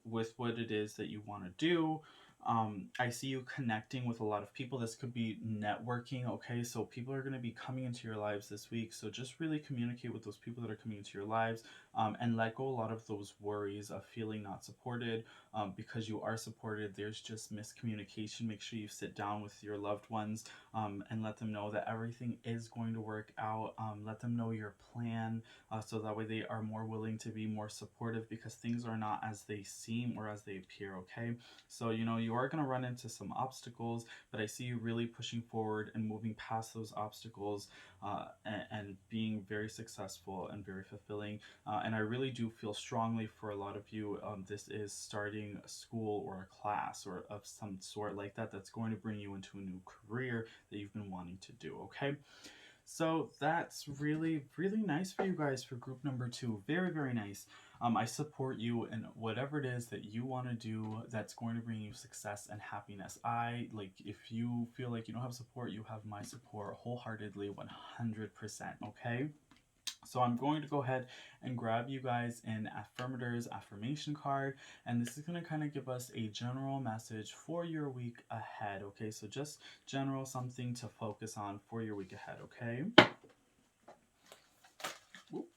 with what it is that you want to do. I see you connecting with a lot of people. This could be networking, okay? So people are going to be coming into your lives this week. So just really communicate with those people that are coming into your lives, and let go a lot of those worries of feeling not supported, because you are supported. There's just miscommunication. Make sure you sit down with your loved ones, and let them know that everything is going to work out. Let them know your plan, so that way they are more willing to be more supportive, because things are not as they seem or as they appear, okay? So, you are going to run into some obstacles, but I see you really pushing forward and moving past those obstacles, and being very successful and very fulfilling. And I really do feel strongly for a lot of you, this is starting a school or a class or of some sort like that that's going to bring you into a new career that you've been wanting to do, okay? So that's really, really nice for you guys for group number 2. Very, very nice. I support you in whatever it is that you want to do that's going to bring you success and happiness. If you feel like you don't have support, you have my support wholeheartedly, 100%. Okay? So I'm going to go ahead and grab you guys an affirmators affirmation card, and this is going to kind of give us a general message for your week ahead, okay? So just general something to focus on for your week ahead, okay? Whoop.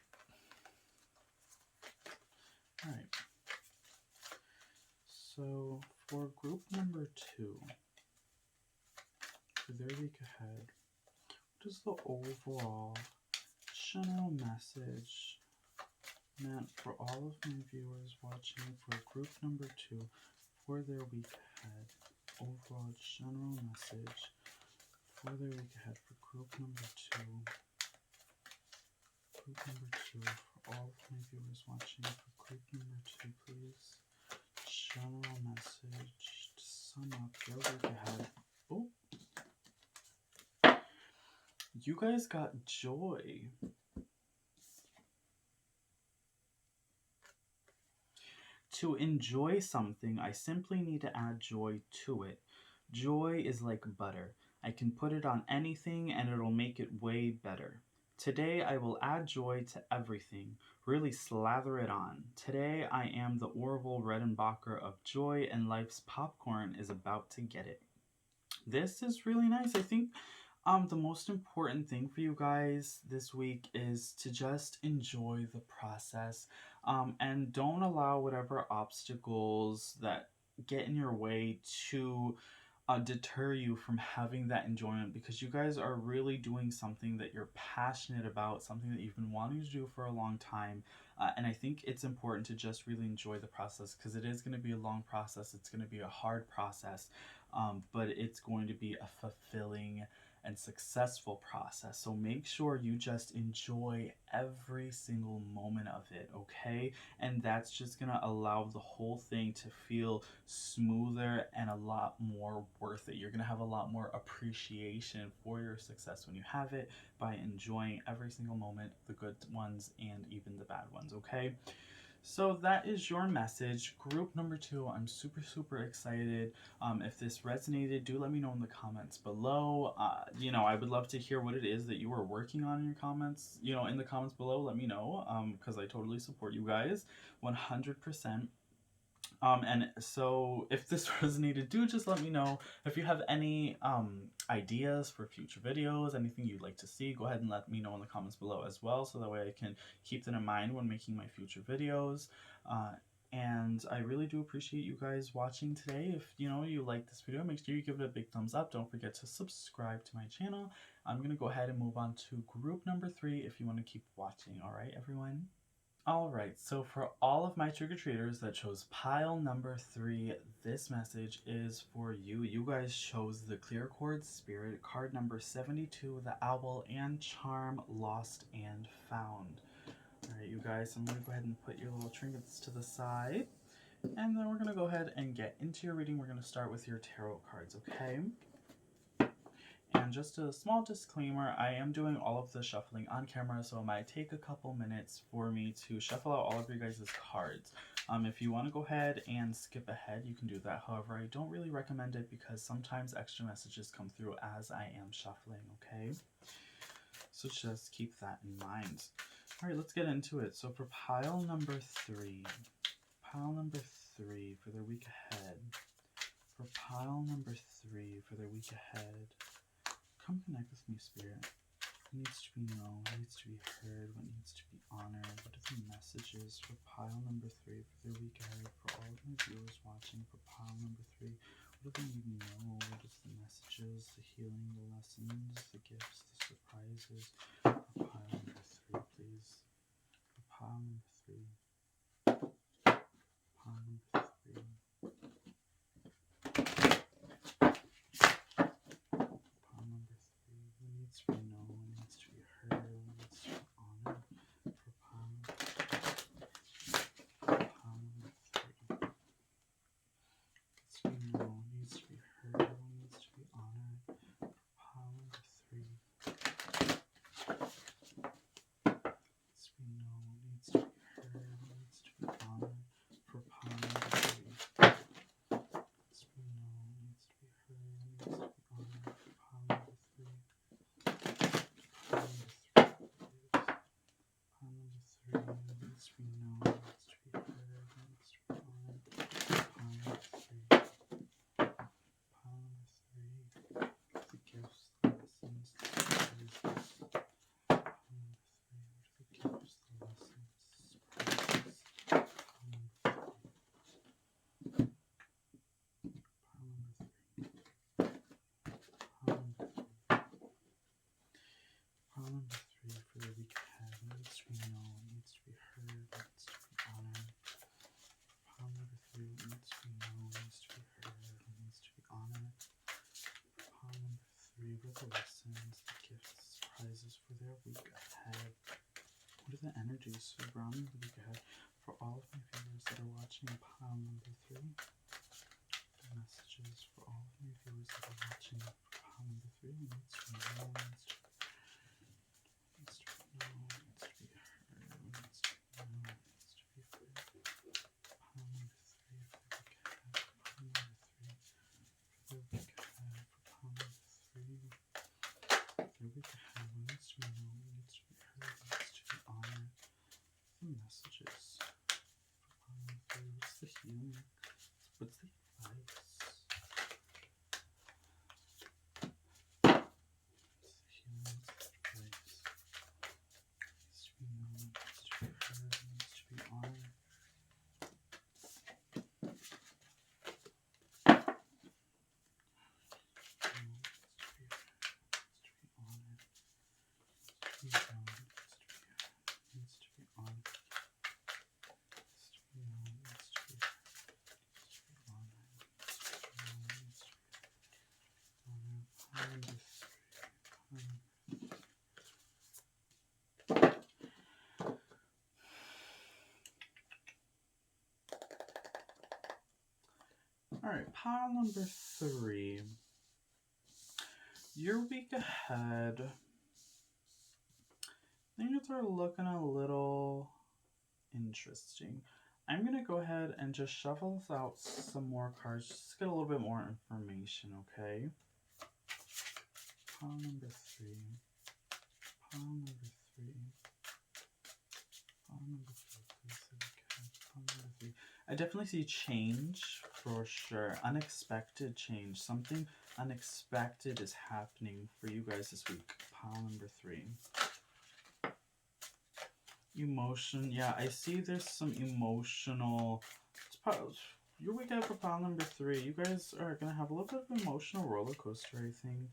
All right. So for group number 2, for their week ahead, what is the overall general message meant for all of my viewers watching for group number 2 for their week ahead? Overall general message for their week ahead for group number 2. Group number 2 for all of my viewers watching for group number 2, please. General message to sum up their week ahead. Oh, you guys got joy. To enjoy something, I simply need to add joy to it. Joy is like butter. I can put it on anything and it'll make it way better. Today I will add joy to everything. Really slather it on. Today I am the Orville Redenbacher of joy, and life's popcorn is about to get it. This is really nice. I think the most important thing for you guys this week is to just enjoy the process, and don't allow whatever obstacles that get in your way to deter you from having that enjoyment, because you guys are really doing something that you're passionate about, something that you've been wanting to do for a long time. And I think it's important to just really enjoy the process, because it is going to be a long process. It's going to be a hard process, but it's going to be a fulfilling and successful process. So make sure you just enjoy every single moment of it, okay? And that's just gonna allow the whole thing to feel smoother and a lot more worth it. You're gonna have a lot more appreciation for your success when you have it, by enjoying every single moment, the good ones and even the bad ones, okay? So that is your message. Group number 2, I'm super, super excited. If this resonated, do let me know in the comments below. I would love to hear what it is that you are working on in your comments. In the comments below, let me know, because I totally support you guys 100%. And so if this resonated, do just let me know. If you have any ideas for future videos, anything you'd like to see, go ahead and let me know in the comments below as well, so that way I can keep that in mind when making my future videos. And I really do appreciate you guys watching today. If you like this video, make sure you give it a big thumbs up. Don't forget to subscribe to my channel. I'm going to go ahead and move on to group number 3 if you want to keep watching. All right, everyone? Alright, so for all of my trick-or-treaters that chose pile number 3, this message is for you. You guys chose the Clear Cord Spirit, card number 72, the Owl, and Charm, Lost and Found. Alright, you guys, I'm going to go ahead and put your little trinkets to the side, and then we're going to go ahead and get into your reading. We're going to start with your tarot cards, okay? And just a small disclaimer, I am doing all of the shuffling on camera, so it might take a couple minutes for me to shuffle out all of your guys' cards. If you want to go ahead and skip ahead, you can do that. However, I don't really recommend it, because sometimes extra messages come through as I am shuffling, okay? So just keep that in mind. Alright, let's get into it. So for pile number 3 for their week ahead, For pile number 3, for the week ahead, come connect with me, Spirit. What needs to be known, what needs to be heard, what needs to be honored, what are the messages for pile number 3 for the week ahead, for all of my viewers watching for pile number 3, what do they need to know, what is the messages, the healing, the lessons, the gifts, the surprises, for pile number 3, please, for pile number 3, pile number 3, pile number 3, what needs to be known, what needs to be heard, what needs to be honored, for pile number 3, needs to be known, needs to be heard, what needs to be honored, for pile number 3, needs to be known, needs to be heard, what needs to be honored, for pile number 3, needs to be known, needs to be heard, what needs to be honored, for pile number 3, pile number 3, pile number 3, what needs to be known, needs to be heard, what needs to be honored, pile number 3, pile number 3, the gifts, the lessons, the surprises, pile number 3, what are the gifts, the lessons, the surprises, pile number 3, pile number 3, pile number 3, pile number 3 for the week ahead, what needs to be known, what needs to be heard, what needs to be honored, pile number 3, what needs to be known, what needs to be heard, what needs to be honored, pile number 3, what are the lessons, the gifts, the surprises for their week ahead, what are the energies surrounding the week ahead for all of my viewers that are watching pile number 3, the messages for all of my viewers that are watching for pile number 3, what needs to be known, what needs to be known, what needs to be heard, what needs to be known, what needs to be heard, pile number 3 for the week ahead, pile number 3 for the week ahead, for pile number 3 for the week ahead, what needs to be known, what needs to be heard, what needs to be honored, the messages for pile number 3, what's the healing, what's the advice, what's the healing, what's the advice, needs to be known, needs to be heard, needs to be honored, needs to be heard, needs to be honored, needs to be known, needs to be honored, needs to be known, needs to be heard, needs to be honored, needs to be known, needs to be honored, pile number 3, pile number 3. Alright, pile number 3. Your week ahead, things are looking a little interesting. I'm going to go ahead and just shuffle out some more cards just to get a little bit more information, okay? Pile number 3. Pile number 3. Pile number 3, please. Okay. Pile number 3. I definitely see change for sure. Unexpected change. Something unexpected is happening for you guys this week. Pile number 3. Emotion. Yeah, I see there's some emotional. Your week ahead for pile number 3. You guys are going to have a little bit of emotional roller coaster, I think.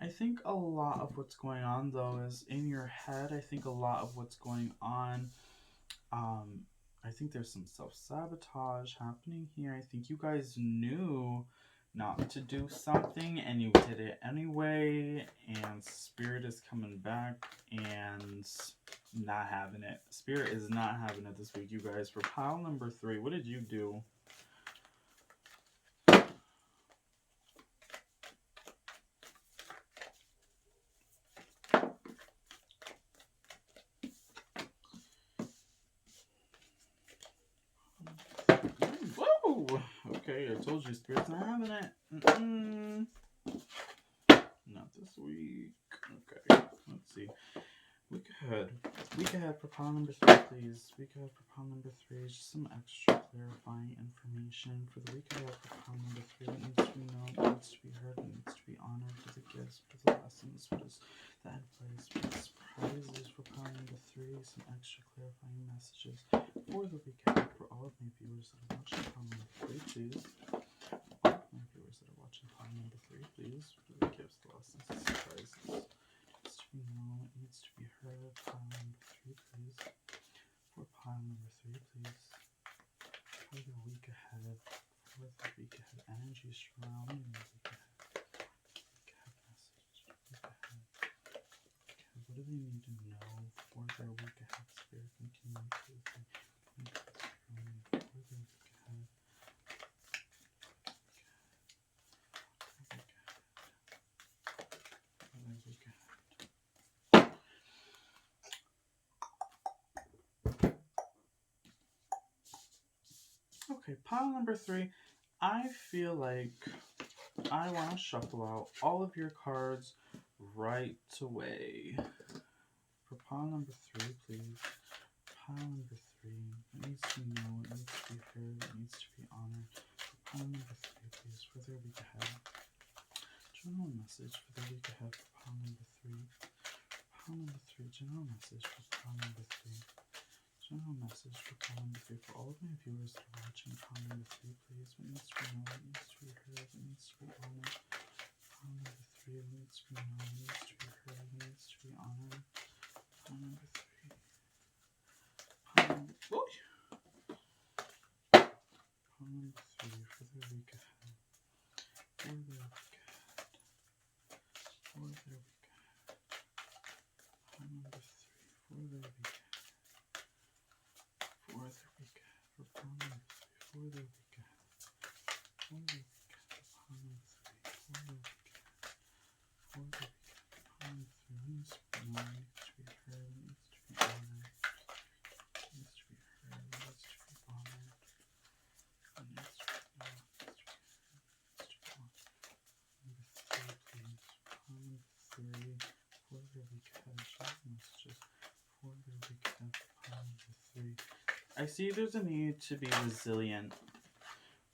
I think a lot of what's going on, though, is in your head. I think a lot of what's going on, I think there's some self-sabotage happening here. I think you guys knew not to do something, and you did it anyway, and Spirit is coming back and not having it. Spirit is not having it this week, you guys. For pile number 3, what did you do? Whoa! Okay, I told you, Spirit's not having it. Not this week. Okay, let's see. Week ahead. Week ahead for pile number 3, please. Week ahead for pile number 3. Just some extra clarifying information for the week ahead for pile number 3. It needs to be known, it needs to be heard, it needs to be honored. What are the gifts? What are the lessons? What is the advice? What are the surprises for pile number 3? Some extra clarifying messages for the week ahead for all of my viewers that are watching pile number 3, please. All of my viewers that are watching pile number 3, please. What are the gifts, the lessons, the surprises? To be known, it needs to be heard. Pile number 3, please. For pile number 3, please. For the week ahead. For the week ahead energy surrounding the week ahead. Week ahead message. Week ahead. Okay, what do they need to know for their week ahead? Spirit can communicate with me. For their week ahead. For their week ahead. Okay, pile number 3. I feel like I want to shuffle out all of your cards right away. For pile number 3, please. Pile number 3. It needs to be known, it needs to be heard, it needs to be honored. For pile number 3, please. For their week ahead. General message for the week ahead for pile number 3. Pile number 3. General message for pile number 3. General message for pile number 3. For all of my viewers that are watching pile number 3, please. What needs to be known, it needs to be heard, it needs to be honored. Pile number 3. It needs to be known, it needs to be heard, it needs to be honored. Pile number 3. Pile number 3. Pile number 3 for their week ahead. For their week ahead. For their week ahead. Pile number 3 for their week ahead. For their week ahead. For pile number 3 for their week ahead. For their week ahead. Pile number 3 for their week ahead. For their week ahead. Pile number 3 needs to be known, needs to be heard, needs to be honored. Needs to be heard, needs to be honored. It needs to be known, needs to be heard, needs to be honored. Number 3, please. Pile number 3 for their week ahead. Just messages for their week ahead. Pile number 3. I see there's a need to be resilient.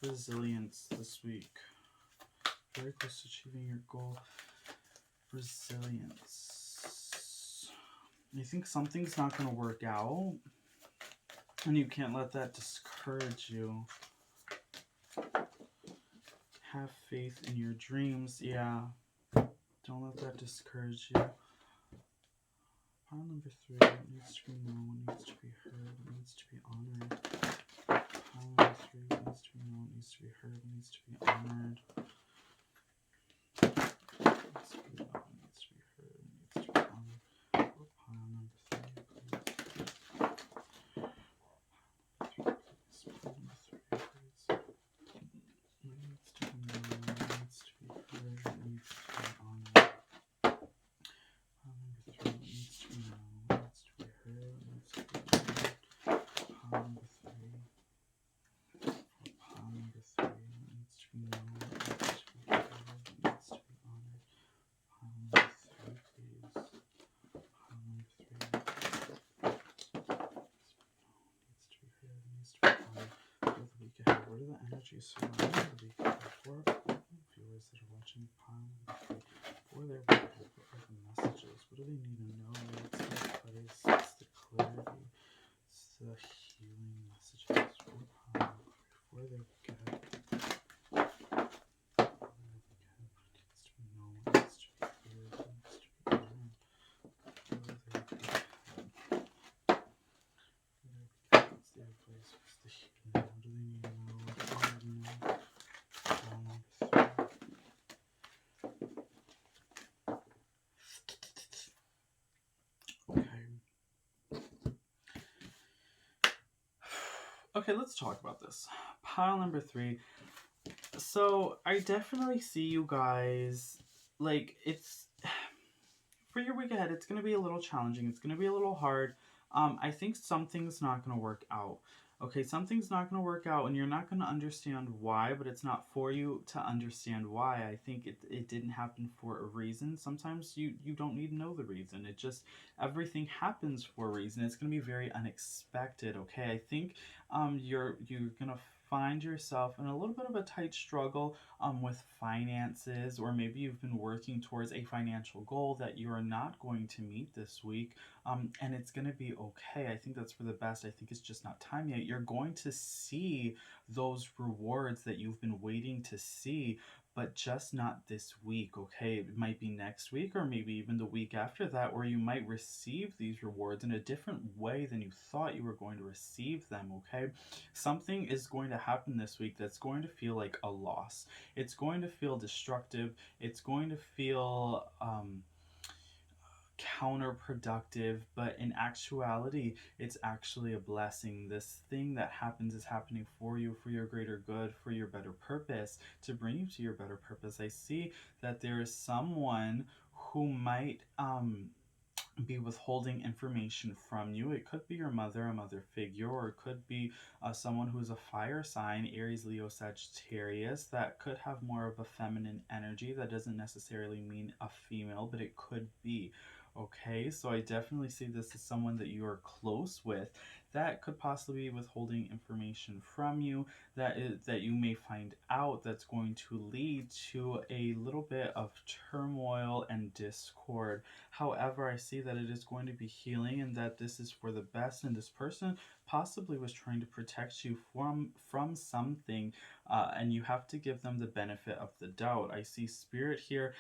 Resilience this week. Very close to achieving your goal. Resilience. You think something's not going to work out, and you can't let that discourage you. Have faith in your dreams. Yeah. Don't let that discourage you. Pile number 3. It needs to be known, it needs to be heard, it needs to be honored. Pile number 3. It needs to be known, it needs to be heard, it needs to be honored. It needs to be known, it needs to be heard, it needs to be honored. For pile number 3, please. Pile number 3, please. It needs to be known, it needs to be heard, it needs to be honored. Pile number 3, it needs to be known, it needs to be heard, it needs to be honored. Pile number 3. For pile number 3, it needs to be known, it needs to be heard, it needs to be honored. Pile number 3, please. Pile number 3. Needs to be heard, it needs to be honored. For the week ahead, what are the energies surrounding the week ahead? For viewers that are watching pile number 3, for their week ahead, what are the messages? What do they need to know? What's the place? What's the clarity? It's the healing messages for pile number 3, for their week ahead. For their week ahead, what needs to be known? What needs to be heard? What needs to be honored? For their week ahead. What's the place? What's the healing? What do they need to know? What do they need to know? Pile number 3. Okay, let's talk about this. Pile number 3. So, I definitely see you guys, like, it's, for your week ahead, it's going to be a little challenging. It's going to be a little hard. I think something's not going to work out. Okay, something's not going to work out and you're not going to understand why, but it's not for you to understand why. I think it didn't happen for a reason. Sometimes you don't need to know the reason. It just, everything happens for a reason. It's going to be very unexpected, okay? I think you're going to find yourself in a little bit of a tight struggle with finances, or maybe you've been working towards a financial goal that you are not going to meet this week, and it's going to be okay. I think that's for the best. I think it's just not time yet. You're going to see those rewards that you've been waiting to see, but just not this week, okay? It might be next week or maybe even the week after that, where you might receive these rewards in a different way than you thought you were going to receive them, okay? Something is going to happen this week that's going to feel like a loss. It's going to feel destructive. It's going to feel counterproductive, but in actuality, it's actually a blessing. This thing that happens is happening for you, for your greater good, for your better purpose, to bring you to your better purpose. I see that there is someone who might be withholding information from you. It could be your mother, a mother figure, or it could be someone who's a fire sign, Aries, Leo, Sagittarius, that could have more of a feminine energy. That doesn't necessarily mean a female, but it could be. Okay, so I definitely see this as someone that you are close with that could possibly be withholding information from you, that you may find out, that's going to lead to a little bit of turmoil and discord. However, I see that it is going to be healing and that this is for the best, and this person possibly was trying to protect you from something, and you have to give them the benefit of the doubt. I see spirit here.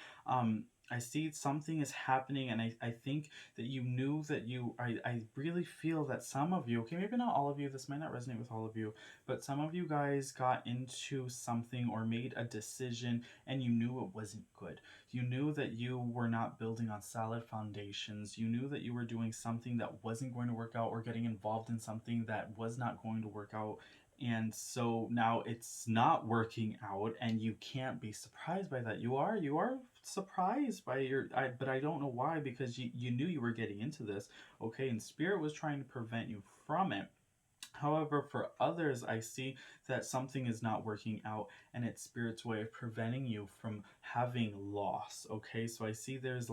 I see something is happening, and I think that you knew that I really feel that some of you, okay, maybe not all of you, this might not resonate with all of you, but some of you guys got into something or made a decision and you knew it wasn't good. You knew that you were not building on solid foundations. You knew that you were doing something that wasn't going to work out, or getting involved in something that was not going to work out. And so now it's not working out, and you can't be surprised by that. You are surprised by but I don't know why, because you knew you were getting into this, okay? And spirit was trying to prevent you from it. However, for others, I see that something is not working out, and it's spirit's way of preventing you from having loss. Okay, so I see there's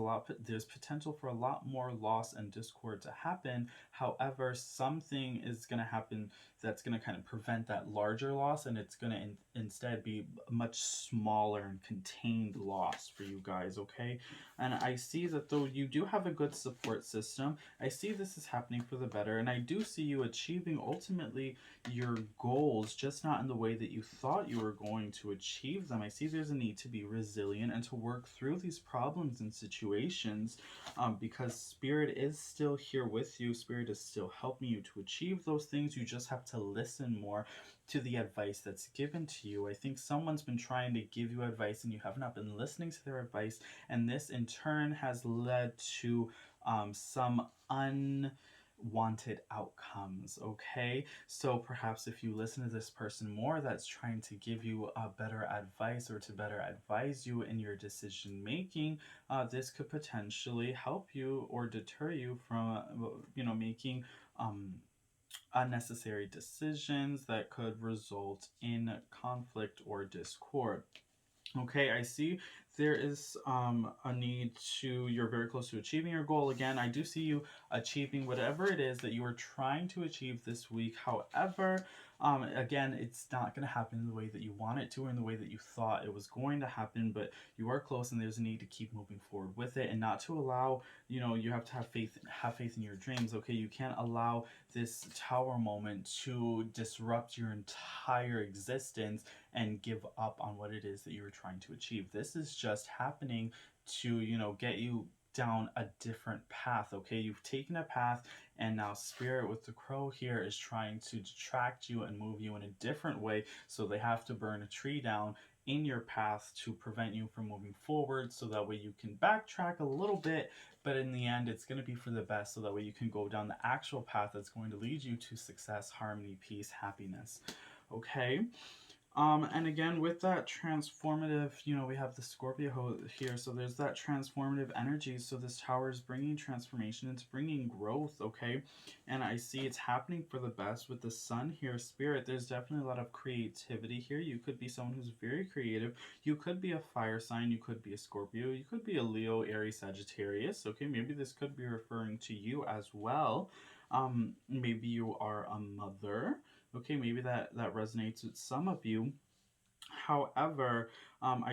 potential for a lot more loss and discord to happen. However, something is going to happen that's going to kind of prevent that larger loss, and it's going to instead be a much smaller and contained loss for you guys. Okay, and I see that though you do have a good support system, I see this is happening for the better, and I do see you achieving ultimately your goals, just not in the way that you thought you were going to achieve them. I see there's a need to be resilient and to work through these problems and situations, because Spirit is still here with you. Spirit is still helping you to achieve those things. You just have to listen more to the advice that's given to you. I think someone's been trying to give you advice and you have not been listening to their advice, and this in turn has led to some unwanted outcomes. Okay, so perhaps if you listen to this person more that's trying to give you better advice, or to better advise you in your decision making, this could potentially help you or deter you from making unnecessary decisions that could result in conflict or discord. Okay, I see there is a need to, you're very close to achieving your goal. Again, I do see you achieving whatever it is that you are trying to achieve this week. However, again, it's not going to happen in the way that you want it to, or in the way that you thought it was going to happen, but you are close, and there's a need to keep moving forward with it, and not to allow, you have to have faith in your dreams. Okay, you can't allow this tower moment to disrupt your entire existence and give up on what it is that you were trying to achieve. This is just happening to, get you down a different path. Okay, you've taken a path, and now Spirit with the crow here is trying to detract you and move you in a different way. So they have to burn a tree down in your path to prevent you from moving forward, so that way you can backtrack a little bit, but in the end it's going to be for the best, so that way you can go down the actual path that's going to lead you to success, harmony, peace, happiness. Okay, And again, with that transformative, we have the Scorpio here, so there's that transformative energy. So this tower is bringing transformation, it's bringing growth, okay? And I see it's happening for the best with the sun here, Spirit. There's definitely a lot of creativity here. You could be someone who's very creative. You could be a fire sign, you could be a Scorpio, you could be a Leo, Aries, Sagittarius, okay? Maybe this could be referring to you as well. Maybe you are a mother. Okay, maybe that resonates with some of you. However, I